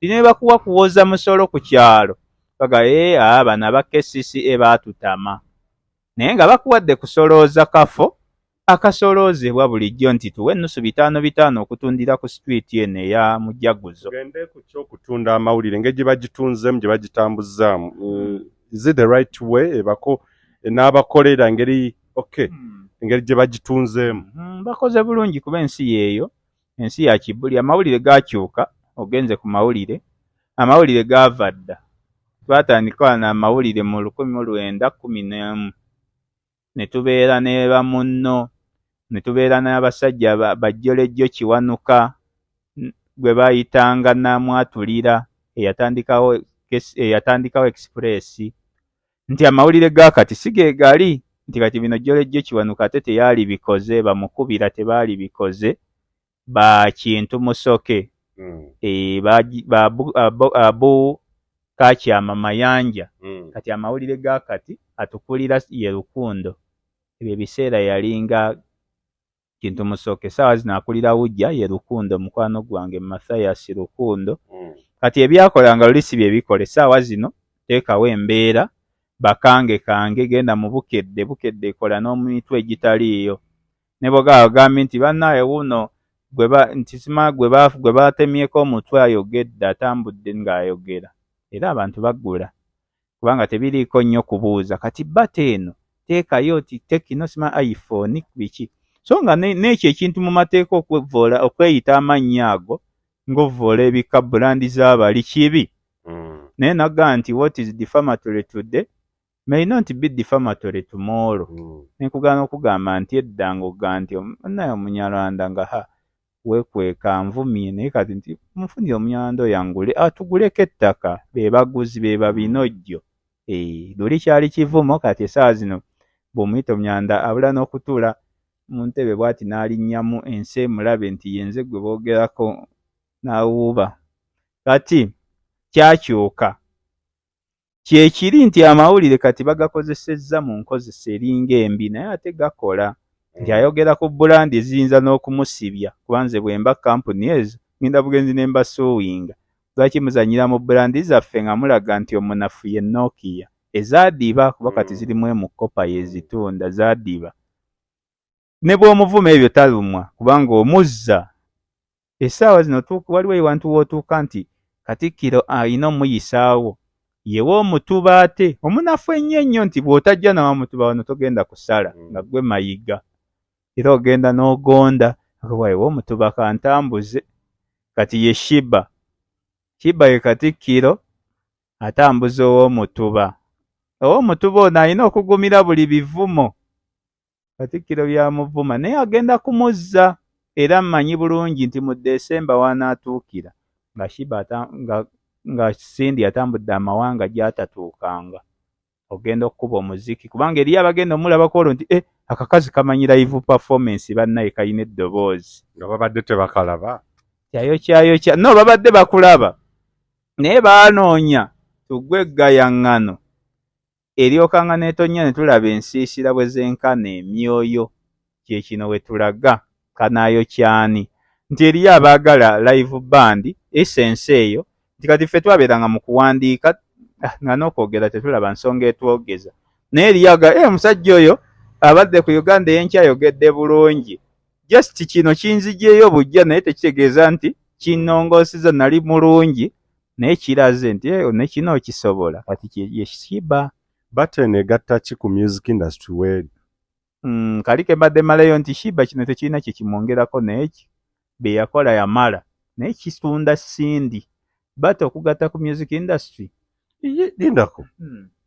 bino bakuwa kuwoza musolo ku kyalo baga bano aba KCCA baatutama naye nga bakuwadde kusolooza kafo akasoloozebwa bulijjo nti tuwe ennusu 5 okutundira ku street eno eya Mujaguzo. Gende ku ky'okutunda amawulire engeri gye bagitunzemu gye bagitambuzzaamu. Is it the right way? Ebako n'abakolera engeri engeri gye bagitunzeemu. Bakoze bulungi kuba ensi yeeyo, ensi ya kibuli. Amawulire gakyuka, ogenze ku mawulire. Amawulire gaava dda. Twatandika n'amawulire mu 1911. Ne tubeera ne bamunno, ne tubeera n'abasajja bajjolejjo Kiwanuka gwe bayitanga Namwatulira eyatandikawo Express. Nti amawulire ga kati si ge gali nti kati bino jjolejjo Kiwanuka ate teyaali bikoze, bamukubira tebaali bikoze, ba Kintu Musoke, Abu Kakyama Mayanja. Kati amawulire ga kati atukulira ye Lukundo. Ebyo ebiseera yalinga Kintu Musoke, saawa zino akulira Wujja ye Lukundo mukwano gwange Mathias Lukundo. Kati ebyakolanga luli si bye bikole saawa zino teekawo embeera bakange genda mu bukedde kola n'omitwe egitaliiyo ne bogaagambi nti bannaye wuuno gwe baatemyeko omutwe ayogedde atambudde ng'ayogera era abantu baggula kubanga tebiriiko nnyo kubuuza kati bate eno teekayo ti Tekino sima iPhone biki so nga n'ekyo ekintu mu mateeka okweyita amannya ago ng'ovvoola ebika bulandi z'abali kibi naye naga nti what is defamatory today may not be defamatory tomorrow. Nekugana okugamba nti edda ng'oga nti naye Omunyarwanda nga weekweka nvumye naye kati nti mufunire Omunyarwanda oyo angule atuguleko ettaka be baguzi be babinojjo luli kyali kivumo kati essaawa zino bw'omuyita omuyanda abula n'okutuula mu ntebe bw'ati n'alinnyamu ensi emulabe nti yenze gwe boogerako n'awuuba. Kati kyakyuka. Kyekiri nti amawulire kati bagakozesezza mu nkozesa eringa embi naye ate gakola. Nti ayogera ku bulandi ziyinza n'okumusibya kubanze bwe mba kampuni ezo ngenda bugenzi ne mbasuuwinga. Lwaki muzanyira mu bulandi zaffe nga mulaga nti omunafu ye Nokia ezaadiba kuba kati zirimu emukopa yezitunda zaadiba. Ne bw'omuvuma ebyo talumwa kubanga omuzza. Essaawa zino waliwo ewantu wootuuka nti Katikkiro alina omuyisaawo yewe omutuba ate omunafu ennyo nti bw'otajja nawa mutuba wano togenda kusala nga gwe mayiga. Era ogenda n'ogonda yewe omutuba kantambuze. Kati ye Sheebah. Sheebah ye Katikkiro atambuza ow'omutuba. Ow'omutuba ono alina okugumira buli bivumo Katikkiro byamuvuma naye agenda kumuzza. Era mmanyi bulungi nti mu Desemba wanaatuukira nga Sheebah nga Sindi atambudde amawanga gy'atatuukanga. Ogenda okukuba omuziki kubanga eriyo abagenda omulabako olwo nti akakazi kamanyi live performance bannaye kalina eddoboozi. Nga babadde tebakalaba. Kyayokya. No babadde bakulaba. Naye baanoonya tugwe eggayaŋŋano eryoka neetonya ne tulaba ensiisira bwe zenkana emyoyo. Kye kino we tulaga kanaayokyani. Nti eriyo abaagala live band essensi eyo nti kati ffe twabeeranga mu kuwandiika nga n'okwogera tetulaba nsonga etwogeza. Naye eriyo omusajja oyo abadde ku Uganda y'enkya ayogedde bulungi. Just kino kinzijeeyo bujja naye tekitegeeza nti kinnongooseza nali mulungi naye kiraze nti ne kino okisobola. Kati ye Sheebah. Button egatta ki ku music industry weri? Kalike mbadde malayo nti Sheebah kino tekirina kye kimwongerako naye be yakola yamala naye kitunda Sindi. Bata okugatta ku music industry. Lindako.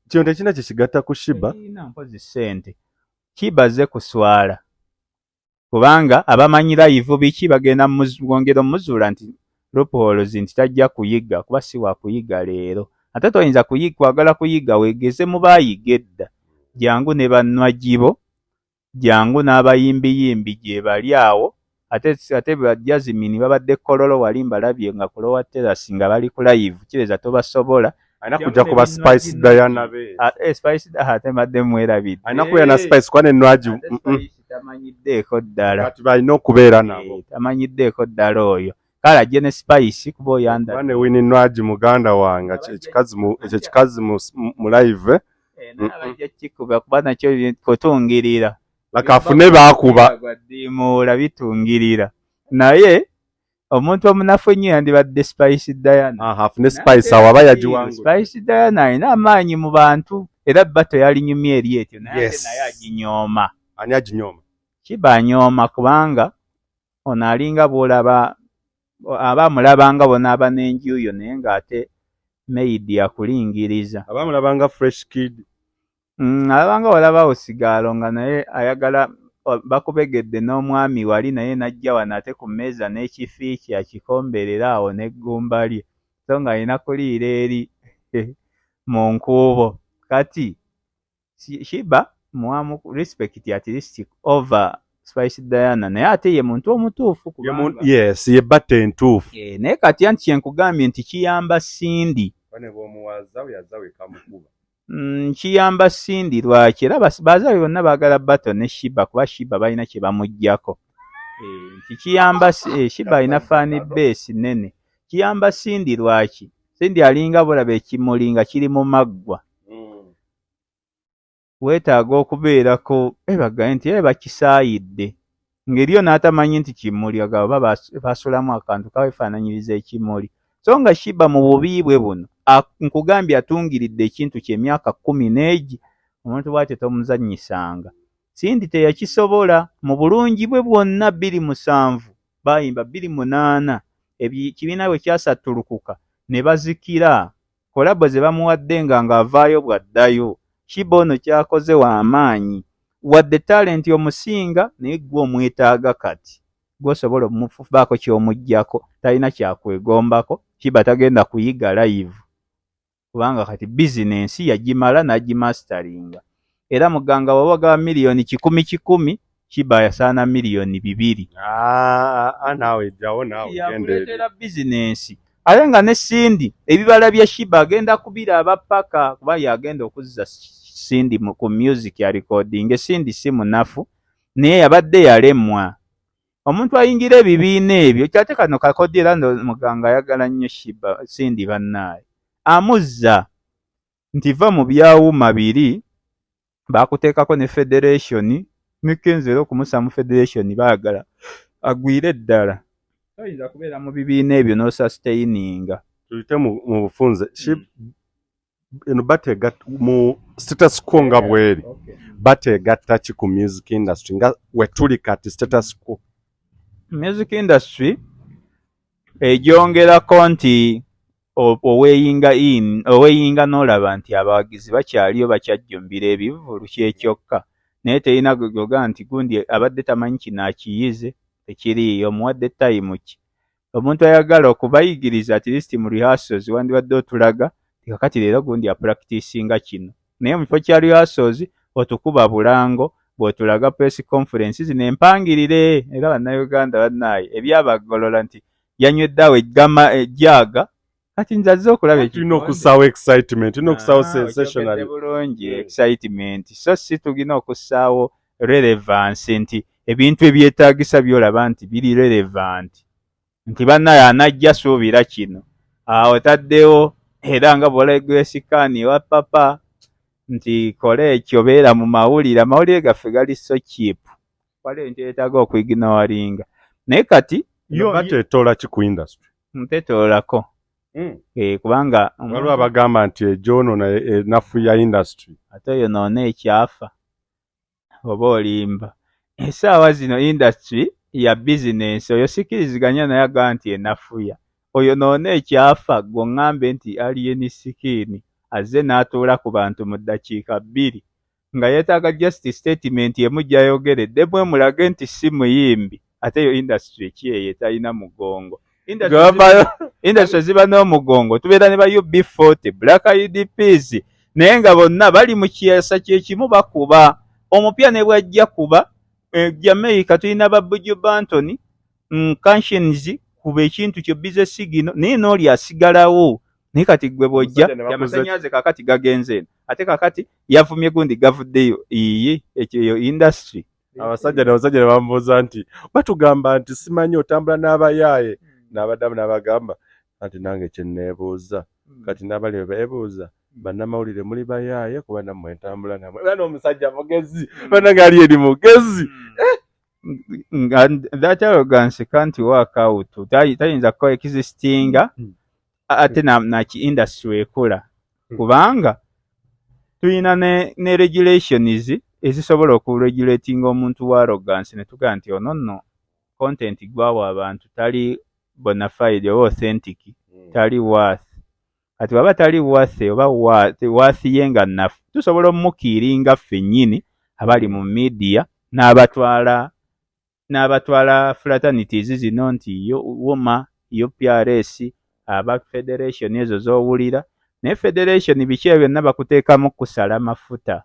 Kino tekirina kye kigatta ku Sheebah. Mpozi ssente. Sheebah ze kuswala. Kubanga abamanyi live biki bagenda mwongera omuzuula nti Loophools nti tajja kuyiga kuba si wa kuyiga leero. Ate toyinza kwagala kuyiga weegeze mu baayiga edda. Jangu ne bannwagibo, jangu n'abayimbiyimbi gye bali awo. Ate bajazimini babadde Kololo wali mbalabye nga kulowa terasi nga bali ku live kireza tobasobola. Aina kujja kuba Spice Diana be. Spice ate mbadde mwerabidde. Aina kuya na Spice kwane nwaji. Tamanyiddeeko ddala. Kati balina okubeera nabo. Tamanyiddeeko ddala oyo. Kala jene Spice kuba oyanda. Bane wini nwaji muganda wanga ekikazi mu live. N'abajja kikuba kuba nakyo kutungirira. Lakafune baakuba. Badimula bitungirira. Naye omuntu omunafu ennyo yandibadde Spice Diana. Afune Spice awaba yagiwangula. Spice Diana alina amaanyi mu bantu era Bato yalinyumya eri etyo naye aginyooma. Ani aginyooma? Sheebah anyooma kubanga ono alinga bw'olaba abamulabanga bonaaba n'enjuuyo naye ng'ate maid yakulingiriza. Abamulabanga fresh kid. Alabanga walabawo sigaalo nga naye ayagala bakubegedde n'omwami wali naye najja wano ate ku mmeeza n'ekifiiki akikomberera awo n'eggumba lye so nga alina kuliira eri mu nkuubo. Kati Sheebah muwamu respect at least over Spice Diana naye ate ye muntu omutuufu kubanga yes ye Button entuufu. Naye kati anti kyenkugambye nti kiyamba Sindi. Bane bw'omuwaza yazawe kamukuba. Kiyamba Sindi lwaki era bazaawe bonna baagala Button ne Sheebah kuba Sheebah balina kye bamuggyako. Nti kiyamba Sheebah alina fan base nene. Kiyamba Sindi lwaki? Sindi alinga bulaba ekimuli nga kiri mu maggwa. Weetaaga okubeerako bagaye nti bakisaayidde. Ng'eriyo n'atamanyi nti kimuli agabo basulamu akantu kawefaananyiriza ekimuli. So nga Sheebah mu bubi bwe buno nkugambye atungiridde ekintu ky'emyaka 10 omuntu bw'atyo tomuzannyisanga. Sindi teyakisobola mu bulungi bwe bwonna 27 bayimba 28 ekibiina bwe kyasattulukuka ne bazikira kolabo ze bamuwadde nga avaayo bw'addayo. Sheebah ono kyakoze w'amaanyi wadde talenti omusinga naye gwe omwetaaga kati gw'osobola okumufubaako ky'omuggyako talina kyakwegombako. Sheebah tagenda kuyiga live kubanga kati bizinensi yagimala n'agimastaringa. era muganga wawaga milioni 100 Sheebah yasaana milioni 2. Naawe jjawo naawe yakuleetera bizinensi ate nga ne Sindi ebibala bya Sheebah agenda kubiraba paka kuba yagenda okuzza Sindi ku music ya recording. Sindi si munafu naye yabadde yalemwa omuntu ayingira ebibiina ebyo kyate kano kakodera muganga ayagala nnyo Sheebah Sindi bannaaye amuzza nti va mu byawuma 2 bakuteekako ne federation mikenzero okumusa mu federation baagala agwire ddala toyinza kubeera mu bibiina ebyo n'osustaininga. Tuyite mu bufunze eno bateegatta mu status quo nga bweri bateegatta ki ku music industry nga wetuli kati status quo. Music industry ejyongerako nti oweyinga n'olaba nti abawagizi bakyaliyo bakyajjumbira ebivvulu kyekyokka naye terina goga nti gundi abadde tamanyi kino akiyize tekiriiyo omuwadde time ki. Omuntu ayagala okubayigiriza at least mu rehearsals wandibadde otulaga kakati leero gundi apracticinga kino naye mu kifo kya rehearsals otukuba bulango bw'otulaga press conferences n'empangirire era bannayuganda bannaaye ebyabagolola nti yanywedde eggama ejjaaga kati nzaze okulaba tulina okusaawo excitement tulina okusaawo sensational bulungi excitement so si tulina okusaawo relevance nti ebintu ebyetaagisa byolaba nti biri relevant nti bannaaye anajja suubira kino awo taddewo era nga bw'olegwesikaani wa papa nti kola ekyo beera mu amawulire gaffe gali so cheap waliwo ebintu ebyetaaga okwiginoowalinga naye kati bateetoola ki ku industry ntetoolako kubanga waliwo abagamba nti egyonoona enafu ya industry ate yonoona ekyafa oba olimba essaawa zino industry ya bizinensi oyo sikiriziganya naye agaa nti enafuya oyo noona ekyafa gwoŋŋambe nti alien skin azze n'atuula ku bantu mu ddakiika 2 nga yeetaaga just statement emu gy'ayogeredde bwe mulage nti si muyimbi ate yo industry ekyeyo etalina mugongo. Industry ziba n'omugongo tubeera ne ba UB40 Black Eyed Peas naye nga bonna bali mu kiyasa kyekimu bakuba omupya ne bwajja kuba Jamaica tulina ba Buju Banton Conscience kuba ekintu kyo bize sigino naye n'oli asigalawo naye kati gwe bwojja amasanyaze kakati gagenze ate kakati yavumye gundi gavuddeyo iye ekyo industry. Abasajja ne bambuuza nti batugamba nti simanyi otambula n'abayaaye n'abaddamu n'abagamba anti nange kyenneebuuza kati n'abali beebuuza bannamawulire muli bayaaye kuba nammwe entambula namwe era n'omusajja mugezi bannange ali eri mugezi. That arrogance can't work out. Tayinza coexistinga ate na ki industry ekola kubanga tulina ne regulations ezisobola okuregulatinga omuntu wa arrogance ne tugaa nti ono nno content gwawa abantu tali bona fide oba authentic tali worth kati waba tali worth oba worth yenga nafu tusobola omukiiringa ffennyini abali mu media n'abatwala fraternities zino nti yo woma yo PRS aba federation ezo z'owulira naye federation biki byonna bakuteekamu kusala mafuta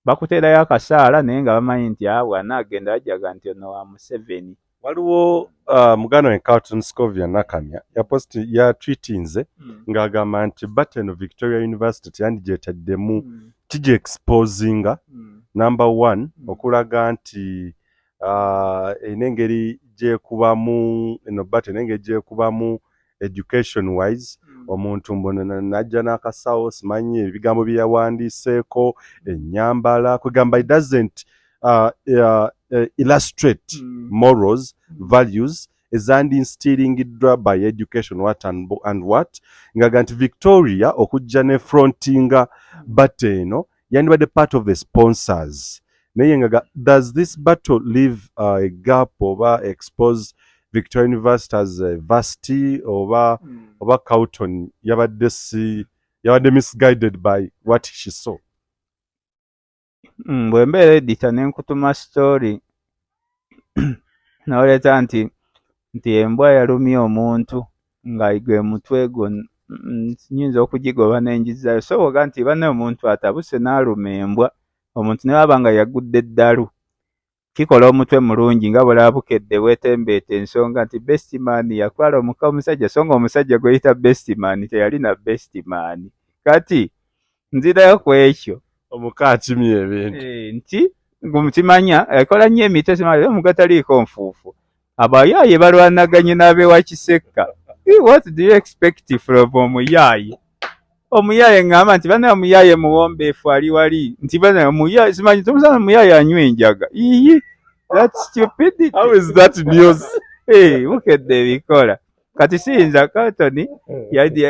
bakuteerayo akasaala naye nga bamanyi nti awo anaagenda ajaga nti ono wa Museveni. Waliwo mugano we Carlton Scovia Nakamya ya tweetinze ng'agamba nti Batten Victoria University teyandigyetaddemu kigi exposinga number 1 okulaga nti enengeri gyekubamu eno Batten engeri gyekubamu education wise omuntu mbona najja n'akasawo simanyi ebigambo bye yawandiiseeko ennyambala kugamba it doesn't illustrate morals values ezandinstilingiddwa by education what and what ngaga nti Victoria okujja ne frontinga battle eno yandibadde part of the sponsors naye ngaga does this battle leave a gap oba expose Victoria University as varsity oba Carlton yabadde misguided by what she saw. Bwe mbeera edita n'enkutuma story n'oleeta nti embwa yalumya omuntu ng'ayigwe mutwe gwo nyinza okugigoba n'enjizaayo so woga nti banne omuntu atabuse n'aluma embwa omuntu ne baba nga yagudde eddalu kikola omutwe mulungi nga bw'olabukedde bwetembeeta ensonga nti best man yakwala omusajja so nga omusajja gweyita best man teyalina best man. Kati nzirayo ku ekyo omuka akimye ebintu nti kimanya ekola nnyo emitesi omugataliiko nfuufu abayaaye balwanaganye n'abeewa Kisekka. What do you expect from omuyaaye? Omuyaaye ngamba nti bana omuyaaye muwombeefu ali wali nti bana omuyaaye simanyi tumusana omuyaaye anywa enjaga. That's stupidity. How is that news? Bukedde ebikola kati siyinza Katoni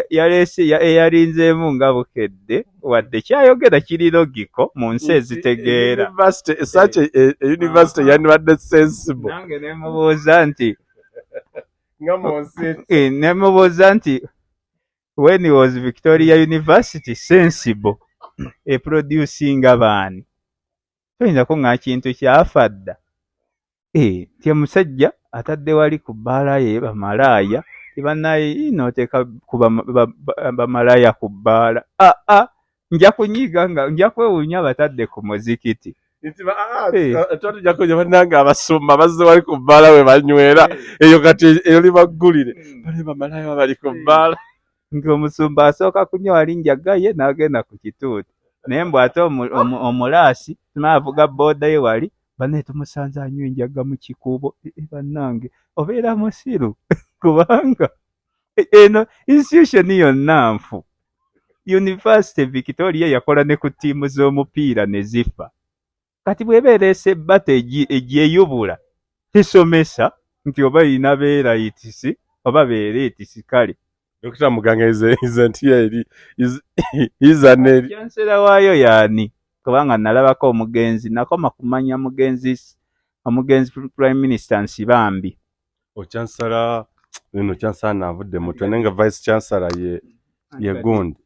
yaleese eyalinzeemu nga bukedde wadde kyayogera kiri logiko mu nsi ezitegeera. Such a university yandibadde sensible. Nange nemubuuza nti when was Victoria University sensible producing abaani? Toyinza kuŋŋa kintu kyafa dda. Ti omusajja atadde wali ku bbaala ye bamalaaya tibanaye nooteeka kuba bamalaaya ku bbaala. Nja kunyiga nga nja kwewuunya batadde ku muzikiti. Tujja kujja bannanga abasumba bazze wali ku bbaala we banywera eyo kati eyo libaggulire bali bamalaaya bali ku bbaala. Ng'omusumba asooka kunywa wali njagaye n'agenda ku kituuti naye mbw ate omulaasi tunaavuga booda ye wali banne tumusanze anywa enjaga mu kikuubo. Bannange obeera musiru kubanga eno institution yonna nfu. University Victoria yakola ne ku ttiimu z'omupiira ne zifa. Kati bw'ebeera esebbata egyeyubula tisomesa nti oba yina beera itisi oba beera itisi kale. Dr. Muganga izaneri. Chancellor waayo yaani kubanga nalabako omugenzi nakoma kumanya omugenzi Prime Minister Nsibambi. Chancellor navudde mutwe nenga Vice Chancellor ye gundi.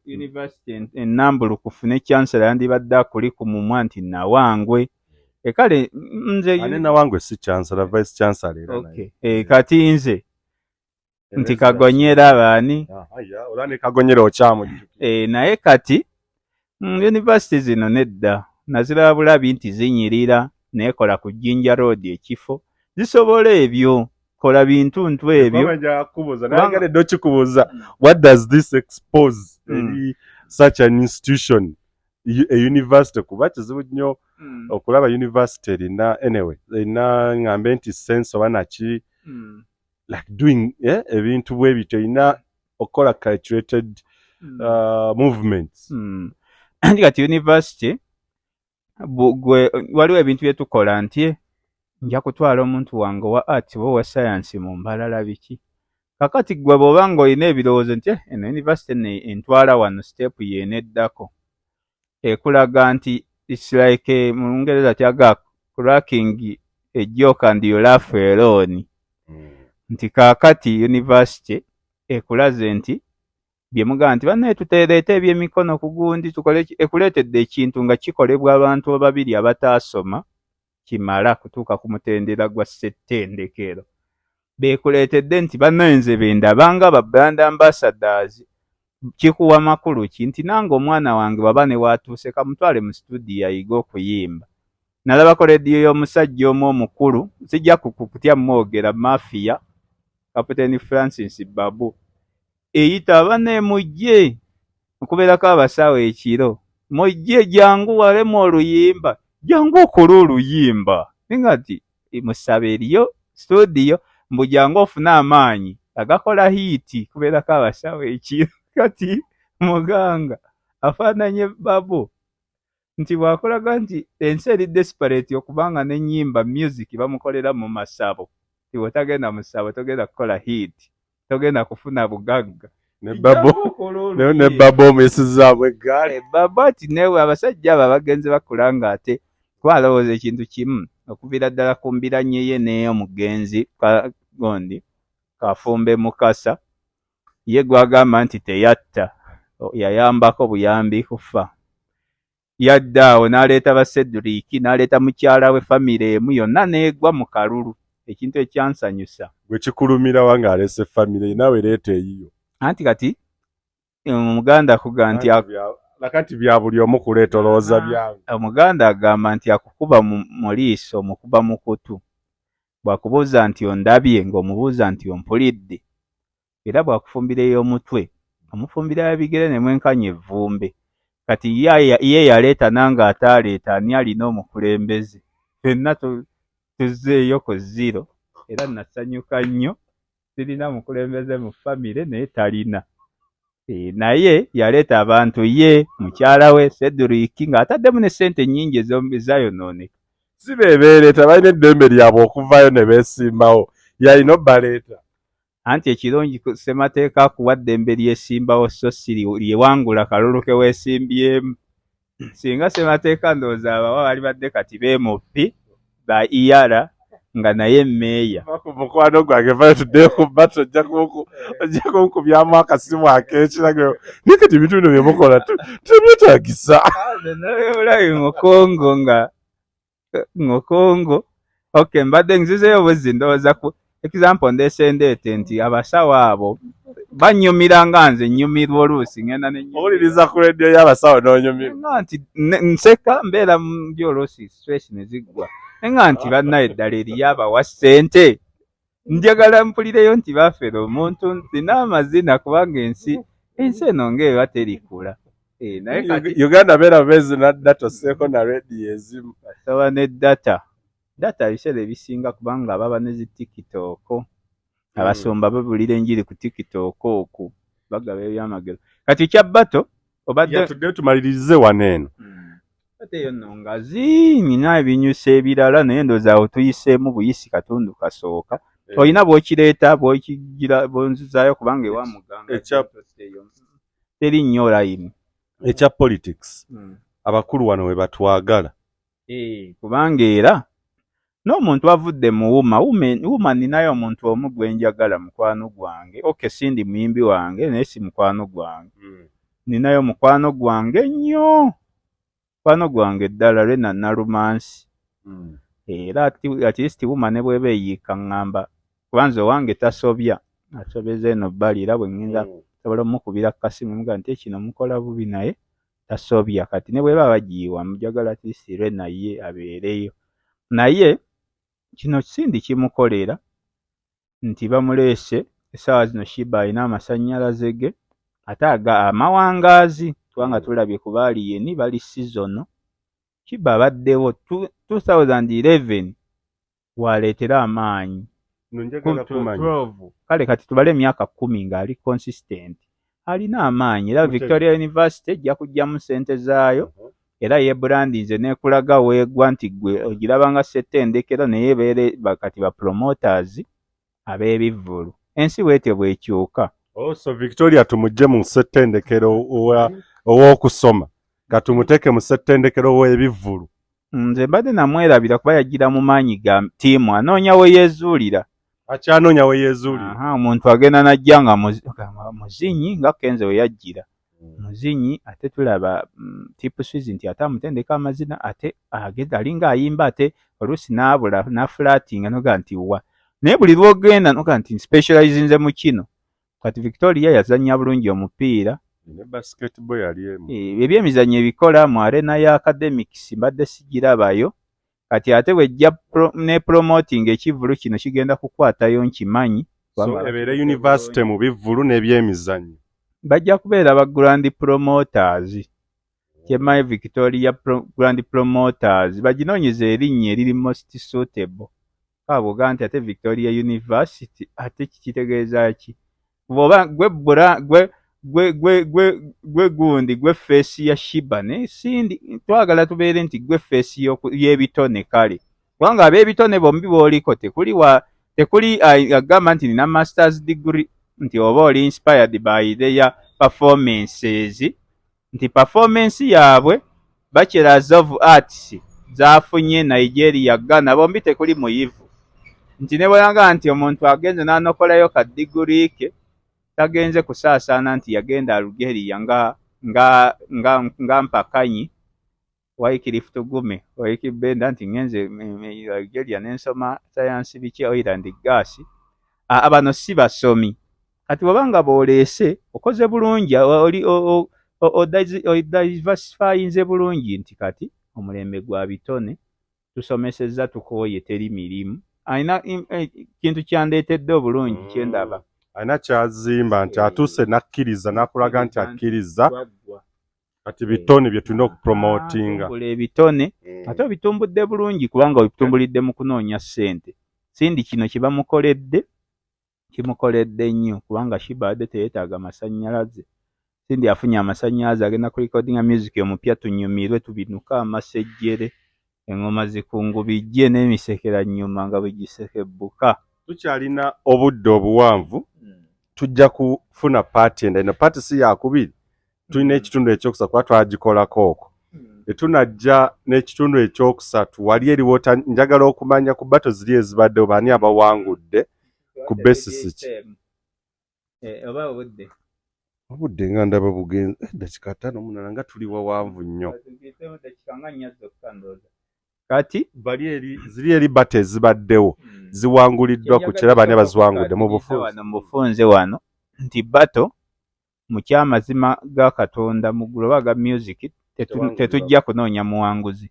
University ennambulukufu ne Chancellor yandibadde akuli ku mumwa nti Nawangwe. Kale nze ane Nawangwe si Chancellor, Vice Chancellor era naye. Kati nze nti kagonyera baani. Olane kagonyera okyamu. Naye kati university zino nedda naziraba bulabi nti zinyirira nekola ku Jinja Road ekifo zisobola ebyo kola bintu ntu ebyo. What does this expose such an institution, a university? Kuba kizibu nnyo okulaba university erina ngambe nti sense oba naki like doing ebintu bwe bityo erina okola calculated movements. Anti kati university waliwo ebintu byetukola nti nja kutwala omuntu wange wa art wa science mu mbalala biki. Kakati gwe bw'oba ng'olina ebirowoozo nti eno university entwala wano step yeneddako ekulaga nti it's like mu Lungereza tyaga cracking a joke and you laugh alone. Nti kaakati university ekulaze nti bye mugamba nti bannaye tuteereete ebyemikono ku gundi tukole ekuleetedde ekintu nga kikolebwa abantu ababiri abataasoma kimala kutuuka ku mutendera gwa ssettendekero. Beekuleetedde nti bannaye nze bendabanga ba brand ambassadors kikuwa makulu ki nti nange omwana wange baba ne waatuuse kamutwale mu studio ayiga okuyimba. Nalabako leediyo y'omusajja omu omukulu sijja kukutya mwogera mafia Kapiteni Francis Babu eyita banne mujje okubeerako abasawo ekiro mujje jangu walemu oluyimba jangu okola oluyimba ngati musabe eriyo studio mbu jangu ofuna amaanyi agakola hiiti kubeerako abasawo ekiro. Kati muganga afaananye Babu nti bwakolaga nti ensi eri desperate okubanga n'ennyimba music bamukolera mu masabo tiwe tagenda mu ssabo togenda kukola hiiti togenda kufuna bugagga. Ne Babu omuyisizaamu eggaali. Babu ati newe abasajja abo abagenzi bakulanga ate twalowooza ekintu kimu okuviira ddala ku mbiranye ye n'omugenzi gondi Kafumbe Mukasa ye gwagamba nti teyatta yayambako buyambi kufa. Yadda awo n'aleeta Baseduliki n'aleeta mukyala we famire emu yonna n'egwa mu kalulu. Ekintu ekyansanyusa gwe kikulumira wanga alese famire naawe leeta eyiyo. Anti kati omuganda kuga nti nakati bya buli omu kuleetolooza byangu. Omuganda agamba nti akukuba mu liiso omukuba mu kutu. Bw'akubuuza nti ondabye ng'omubuuza nti ompulidde. Era bw'akufumbira ey'omutwe omufumbira ebigere ne mwenkanya evvumbe. Kati ye yaleeta nange ataaleeta ani alina omukulembeze. Ffenna tuzzeeyo ku zero era nasanyuka nnyo. Sirina mukulembeze mu famire naye talina. Naye yaleeta abantu ye mukyala we Cedric ng'ataddemu ne ssente nnyingi ezaayonooneka. Si beebeereeta balina eddembe lyabwe okuvaayo ne beesimbawo. Yalina obbaleeta. Anti ekirungi ssemateeka akuwa ddembe lyesimbawo so si lyewangula kalulu ke weesimbyemu. Singa ssemateeka ndowooza abawa bali badde kati beemuppi ba iyara nga naye mmeeya. Ku mukwano gwange vayo tuddeyo ku bbato ojja kunkubyamu akasimu ak'ekiragiro. Naye kati ebintu bino bye mukola tebyetaagisa. Bulabi Mukongo. Okay, mbadde nzizeyo buzzi ndowooza ku example ndeesendeete nti abasawo abo bannyumira nga nze nnyumirwa oluusi ngenda ne owuliriza ku leediyo y'abasawo n'onyumirwa. Nti nseka mbeera mu oluusi stress ne ziggwa. Nga nti bannaye eddala eriyo abawa ssente. Njagala mpulireyo nti baafera omuntu nzina amazina kubanga ensi eno ng'eba terikula. Naye kati Uganda beera bezi na data osseeko na leediyo ezimu. basawa ne data ebiseera ebisinga kubanga baba ne zi TikTok. Abasumba babulira enjiri ku TikTok okwo bagaba ebyamagero. Kati kya bato obadde tuddeyo tumalirize wano eno. Ate yo nno ngazi nina ebinyusa ebirala naye ndowooza awo tuyiseemu buyisi katundu kasooka. Olina bw'okireeta bw'onzizaayo kubanga ewa muganga teri nnyo layini. Ekya politics abakulu wano we batwagala. Kubanga era n'omuntu avudde mu wuma ninayo omuntu omu gwe njagala mukwano gwange. Okay, sindi muyimbi wange naye si mukwano gwange. Ninayo mukwano gwange nnyo. Mukwano gwange ddala Lena Nalumansi. Era at least wuma ne bw'eba eyiika ŋŋamba kubanza owange tasobya. Asobeza eno bbali era bwe ŋŋenda sobola omukubira kasimu muga nti kino mukola bubi naye tasobya. Kati ne bw'eba bagiyiwa mujagala at least Lena ye abeereyo. Naye kino sindi kimukolera nti bamuleese essaawa zino Sheebah alina amasannyalaze ge ate amawangaazi kubanga tulabye ku baali yeni bali season. Sheebah Abaddewo 2011 waleetera amaanyi 12 kale kati tubale emyaka 10 ng'ali consistent alina amaanyi era Victoria University ejja kujjamu ssente zaayo era yeebrandinze n'ekulaga weegwa nti gwe ogirabanga ssettendekero naye beere kati ba promoters ab'ebivvulu. Ensi bwetyo bw'ekyuka. So Victoria tumugye mu ssettendekero ow'okusoma katumuteeke mu ssettendekero w'ebivvulu. Nze mbadde namwerabira kuba yagira mu maanyi ga ttiimu anoonya we yeezuulira. Akyanoonya we yeezuulira. Omuntu agenda n'ajja nga muzinyi nga Kenzo we yajjira. Muzinyi ate tulaba Tipuswizi nti ate amutendeka amazina ate agenda alinga ayimba ate oluusi n'abula n'afulatinga noga nti wa. Naye buli lw'ogenda noga nti specializinze mu kino. Kati Victoria yazannya bulungi omupiira. Ne basketball yali emu. Ebyemizannyo ebikola mu arena ya academics mbadde sigirabayo. Kati ate wejja ne promoting ekivvulu kino kigenda kukwatayo nkimanyi. So ebeere university mu bivvulu n'ebyemizannyo. Bajja kubeera ba grand promoters. Kyemmanyi Victoria grand promoters baginoonyeza erinnya eriri most suitable. Kabuga nti ate Victoria University ate kitegeeza ki? Bw'oba gwe gundi gwe face ya Sheebah ne sindi twagala tubeere nti gwe face y'ebitone kale. Kubanga ab'ebitone bombi b'oliko tekuli agamba nti nina masters degree nti oba oli inspired by their performances nti performance yaabwe Bachelors of Arts zaafunye Nigeria, Ghana bombi tekuli muyivu nti ne bw'oyanga nti omuntu agenze n'anokolayo ka degree ke tagenze kusaasaana nti yagenda Algeria nga mpakanyi Wycliffe Tugume Wycliffe nti ngenze Algeria n'ensoma science biki oil and gas. Abano si basomi. Kati bw'obanga bw'oleese okoze bulungi Diversifyinze bulungi nti kati omulembe gwa bitone tusomesezza tukooye teri mirimu alina kintu kyandeetedde obulungi kyendaba alina kyazimba nti atuuse nakkiriza nakulaga nti akkiriza kati bitone bye tulina okupromotinga ebitone ate obitumbudde bulungi kubanga obitumbulidde mu kunoonya ssente sindi kino kimukoledde nnyo kubanga Sheebah teyeetaaga masannyalaze sindi afunye amasannyalaze agenda ku recordinga music omupya tunyumirwe tubinuka amasejjere engoma zikungubijje n'emisekera nnyuma nga bwe gisekebbuka. Tukyalina obudde obuwanvu tujja kufuna paati enda eno paati si yakubiri tulina ekitundu ekyokusatu kuba twagikolako okwo tunajja n'ekitundu ekyokusatu wali eriwota njagala okumanya ku bato ziri ezibaddewo baani abawangudde ku besisi ki obudde nga ndaba bugenze dakika 5 nga tuli wawanvu nnyo kati ziri eri bato ezibaddewo ziwanguliddwa ku kira baani abaziwangudde mu bufunze wano nti bato mu kyamazima ga Katonda mu global music tetujja kunoonya muwanguzi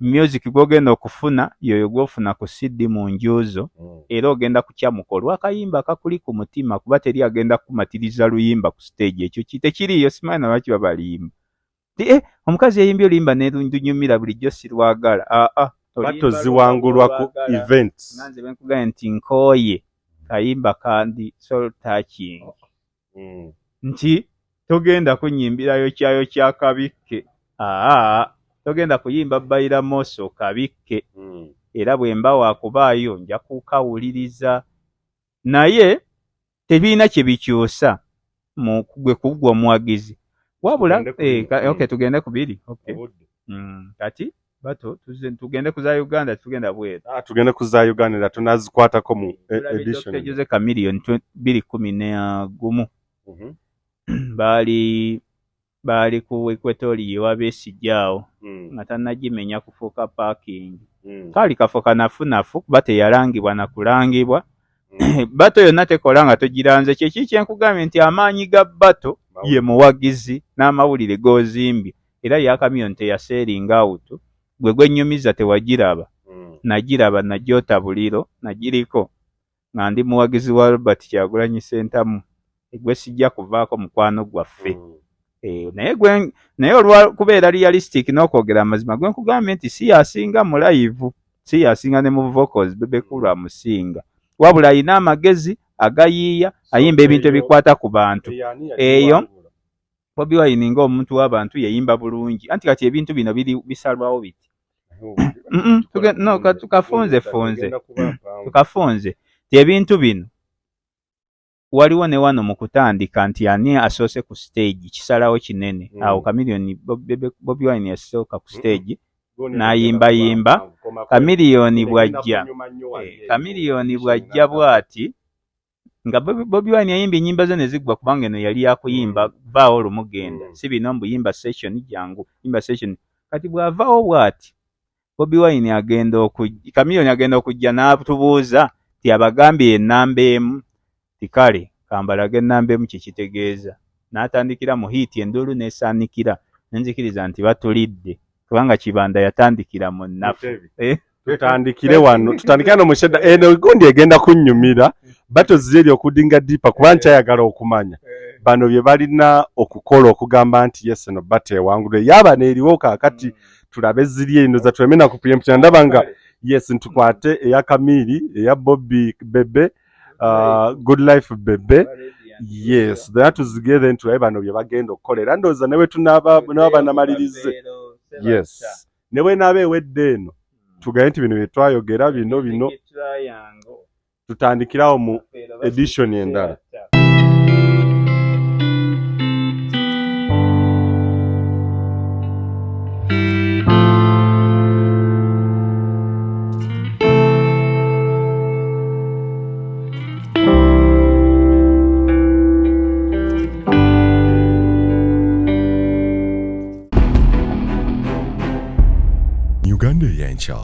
music gw'ogenda okufuna yoyo gw'ofuna ku CD mu njuuzo era ogenda kukyamukolo akayimba akakuli ku mutima kuba teri agenda kumatiriza luyimba ku stage ekyo tekiriyo simanyi na lwaki babalimba omukazi yayimbye oluyimba nerunyumira bulijjo sirwagala bato ziwangulwa ku events nanze benkugaye nti nkooye kayimba kandi soul touching nti togenda kunyimbirayo kyayo kya kabikke togenda kuyimba bayira moso kabikke era bwemba wakubaayo nja kukawuliriza naye tebiina kye bikyusa mu gwe kugwa omuwagizi wabula tugende ku biri kati bato tugende kuza Uganda tugenda bweru tugende kuza Uganda era tunazikwatako mu edition Jose Chameleone 2011 baali ku Equatoria wabeesijjaawo nga tannagimenya kufuuka parking kaali kafo kanafunafu kuba teyalangibwa na kulangibwa bato yonna tekola nga togiranze kyeki kyenkugambye nti amaanyi ga bato ye muwagizi n'amawulire g'ozimbye era ya Chameleone teyaseeringa awutu gwe gwennyumiza tewagiraba nagiraba najjoota buliro nagiriko nga ndi muwagizi wa Robert Kyagulanyi Ssentamu gwe sijja kuvaako mukwano gwaffe naye olwa kubeera realistic n'okwogera amazima gwe nkugambye nti si yasinga mu live si yasinga ne mu vocals Bebekulu amusinga wabula ayina amagezi agayiiya ayimba ebintu ebikwata ku bantu eyo Bobi Wine ng'omuntu w'abantu yayimba bulungi anti kati ebintu bino bisalwawo biti tukafunze ti ebintu bino waliwo ne wano mu kutandika nti ani asoose ku stage kisalawo kinene awo Chameleone Bobi Wine yasooka ku stage n'ayimbayimba Chameleone bwajja bw'ati nga Bobi Wine yayimba ennyimba ze ne ziggwa kubanga eno yali yakuyimba vaawo olumugenda si bino mbuyimba session jangu yimba session kati bw'avaawo bw'ati Bobi Wine Chameleone agenda okujja n'atubuuza ti abagambye ennamba emu tikale kambalage ennamba emu kikitegeeza n'atandikira mu hiiti enduulu n'esaanikira nenzikiriza nti batulidde kubanga Kibanda yatandikira mu nnafu tutandikire wano tutandikira no mushedda eno gundi egenda kunnyumira bato ziri okudinga dipa kuba nkyayagala okumanya bano bye balina okukola okugamba nti yes no bate wangule yaba neeriwo kaakati tulabe ziri eno za tulemena ku preempt ndaba nga yes ntukwate eya Kamili eya Bobby Bebe Good Life Bebe yes they have to together into bano bye bagenda okukolera ndoza newe tunaba namalirize yes newe nabe wedde eno tugaye nti bino byetwayogera bino tutandikirawo mu edition endala Uganda eyenkya